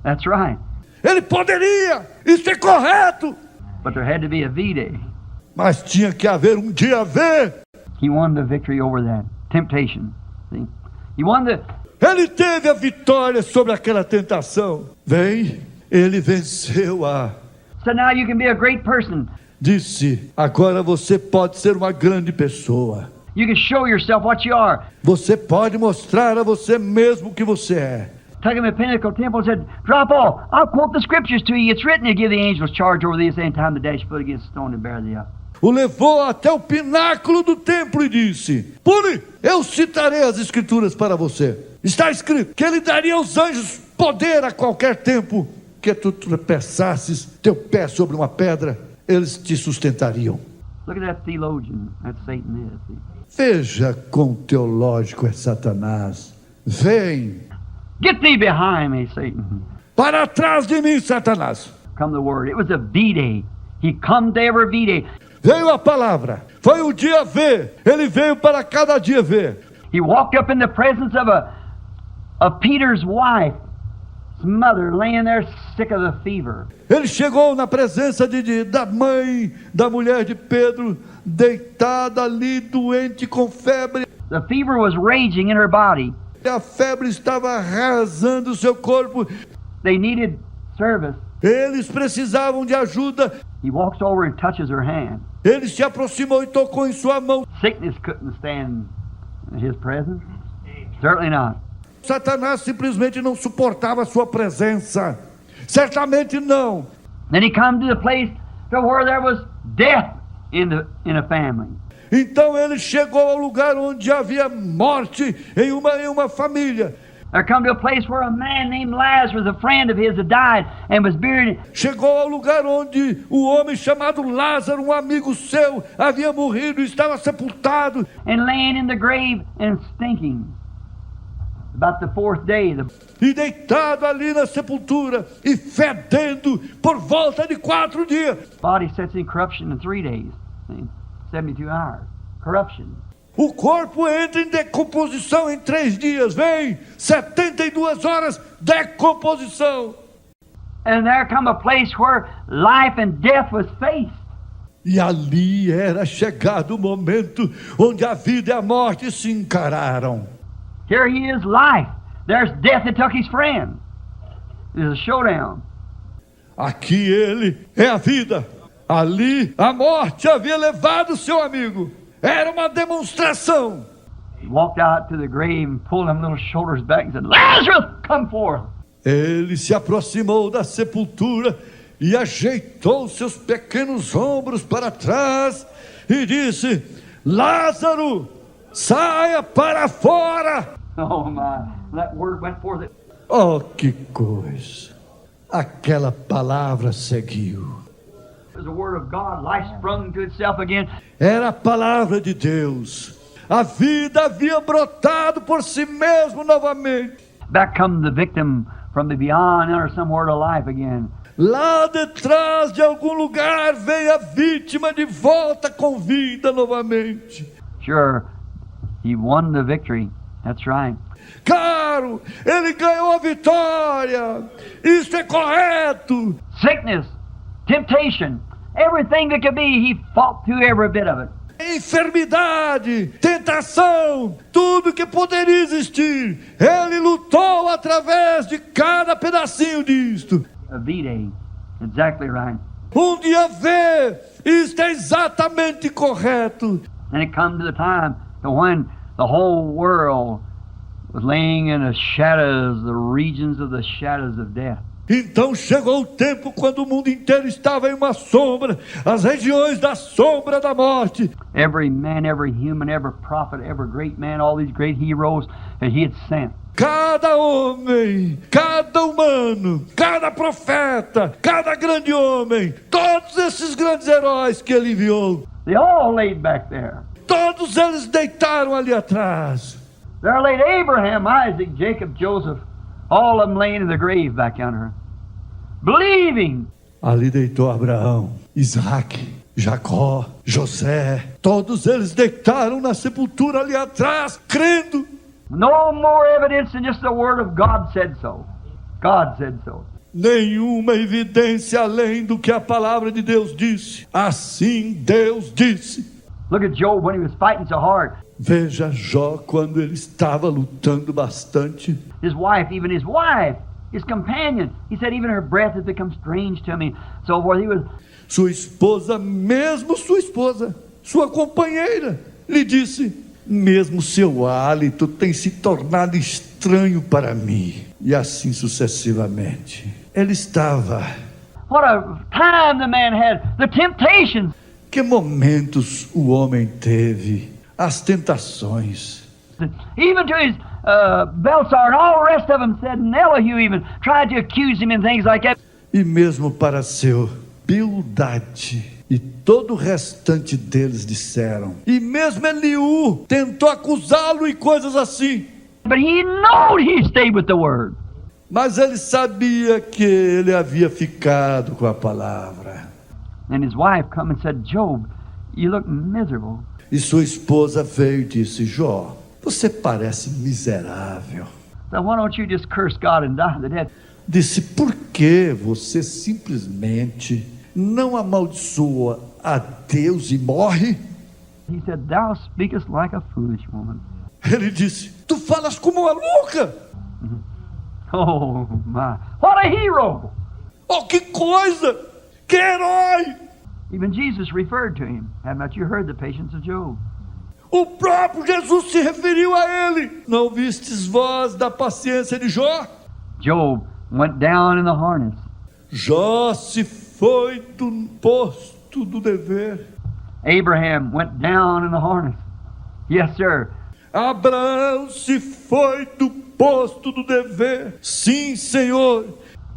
That's right. Ele poderia, isso é correto. But there had to be a V-Day. Mas tinha que haver um dia V. He won the victory over that temptation. See? He won the... Ele teve a vitória sobre aquela tentação. Vem, ele venceu-a. So now you can be a great person. Disse, agora você pode ser uma grande pessoa. You can show yourself what you are. Você pode mostrar a você mesmo o que você é. took him to the Pinnacle Temple and said, "Drop off. I'll quote the scriptures to you. It's written to give the angels charge over thee at the same time to dash foot against the stone and bear thee up." O levou até o pináculo do templo e disse: Pule, eu citarei as escrituras para você. Está escrito que ele daria aos anjos poder a qualquer tempo que tu tropeçasses teu pé sobre uma pedra, eles te sustentariam. Look at that theologian. That's Satan is. Veja quão teológico é Satanás. Vem Get thee behind me, Satan. para trás de mim, Satanás. Come the word. It was a V-Day. He come to every V-Day. Veio a palavra, foi o dia V, ele veio para cada dia V. He walked up in the presence of Peter's wife, his mother, laying there sick of the fever. Ele chegou na presença da mãe da mulher de Pedro, deitada ali, doente com febre. The fever was raging in her body. A febre estava arrasando o seu corpo. They needed service. Eles precisavam de ajuda. He walks over and touches her hand. Ele se aproximou e tocou em sua mão. Sickness couldn't stand in his presence. Certainly not. Satanás simplesmente não suportava a sua presença. Certamente não. Then he come to the place to where there was death in a family. Então ele chegou ao lugar onde havia morte em uma família. There come to a place where a man named Lazarus, a friend of his, had died and was buried. Chegou ao lugar onde o homem chamado Lázaro, um amigo seu, havia morrido e estava sepultado. And laying in the grave and stinking. About the fourth day, E deitado ali na sepultura e fedendo por volta de 4 dias. body sets in corruption in 3 days. See? 72 hours. Corruption. O corpo entra em decomposição em 3 dias. Vem, 72 horas, decomposição. And there come a place where life and death was faced. E ali era chegado o momento onde a vida e a morte se encararam. Here he is, life. There's death that took his friend. There's a showdown. Aqui ele é a vida. Ali a morte havia levado seu amigo. Era uma demonstração. He walked out to the grave and pulled them little shoulders back and said, "Lazarus, come forth." Ele se aproximou da sepultura e ajeitou seus pequenos ombros para trás e disse: Lázaro, saia para fora. Oh my, that word went forth. Oh, que coisa! Aquela palavra seguiu. It was the word of God. Life sprung to itself again. Era a palavra de Deus. A vida havia brotado por si mesmo novamente. Back come the victim from the beyond, enter somewhere to life again. Lá de trás de algum lugar veio a vítima de volta com vida novamente. Sure, he won the victory. That's right. Claro, ele ganhou a vitória. Isso é correto. Sickness, temptation, everything that could be, he fought through every bit of it. Enfermidade, tentação, tudo que poderia existir, ele lutou através de cada pedacinho disto. A V-Day, exactly right. Dia V, isto é exatamente correto. Then it come to the time to when the whole world was laying in the shadows, the regions of the shadows of death. Então chegou o tempo quando o mundo inteiro estava em uma sombra, as regiões da sombra da morte. Every man, every human, every prophet, every great man, all these great heroes that he had sent. Cada homem, cada humano, cada profeta, cada grande homem, todos esses grandes heróis que ele enviou, They all laid back there. todos eles deitaram ali atrás. There laid Abraham, Isaac, Jacob, Joseph, all of them laying in the grave back yonder. Believing. Ali deitou Abraão, Isaac, Jacó, José, todos eles deitaram na sepultura ali atrás, crendo. No more evidence than just the word of God said so. God said so. Nenhuma evidência além do que a palavra de Deus disse. Assim Deus disse. Look at Job when he was fighting so hard. Veja Jó quando ele estava lutando bastante. His wife, his companion, he said, even her breath has become strange to me. So forth. He was. Sua esposa, mesmo sua esposa, sua companheira, lhe disse: mesmo seu hálito tem se tornado estranho para mim. E assim sucessivamente. Ele estava. What a time the man had. The temptations. Que momentos o homem teve, as tentações. Even to his Belsar and all the rest of them said, and Elihu even tried to accuse him and things like that. E mesmo para seu Bildade e todo o restante deles disseram. E mesmo Eliú tentou acusá-lo e coisas assim. But he knowed he stayed with the word. Mas ele sabia que ele havia ficado com a palavra. And his wife come and said, Job, you look miserable. E sua esposa veio e disse, Jó, você parece miserável. So why don't you just curse God and die the death? Disse, por que você simplesmente não amaldiçoa a Deus e morre? He said, thou speakest like a foolish woman. Ele disse, tu falas como uma louca. Oh my, what a hero! Oh, que coisa! Que herói! Even Jesus referred to him. Have not you heard the patience of Job? O próprio Jesus se referiu a ele. Não vistes vós da paciência de Jó? Job went down in the harness. Jó se foi do posto do dever. Abraham went down in the harness. Yes, sir. Abraão se foi do posto do dever. Sim, Senhor.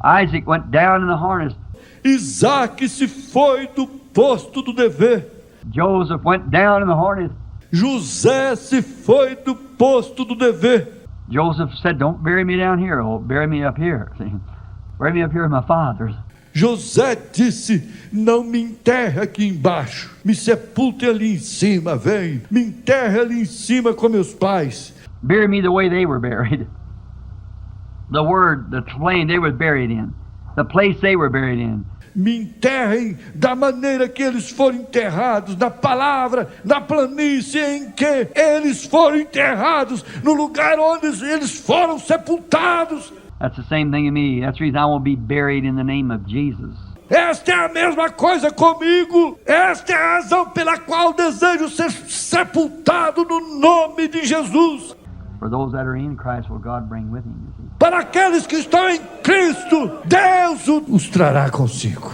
Isaac went down in the harness. Isaac se foi do posto do dever. Joseph went down in the harness. José se foi do posto do dever. Joseph said, don't bury me down here, oh, bury me up here. See? Bury me up here with my fathers. José disse, não me enterre aqui embaixo, me sepulte ali em cima, vem, me enterre ali em cima com meus pais. Bury me the way they were buried. The word, the plain they were buried in. The place they were buried in. Me enterrem da maneira que eles foram enterrados, na palavra, na planície em que eles foram enterrados, no lugar onde eles foram sepultados. That's the same thing in me. That's the reason I won't be buried in the name of Jesus. Esta é a mesma coisa comigo. Esta é a razão pela qual desejo ser sepultado no nome de Jesus. For those that are in Christ will God bring with him. You see. Para aqueles que estão em Cristo, Deus os trará consigo.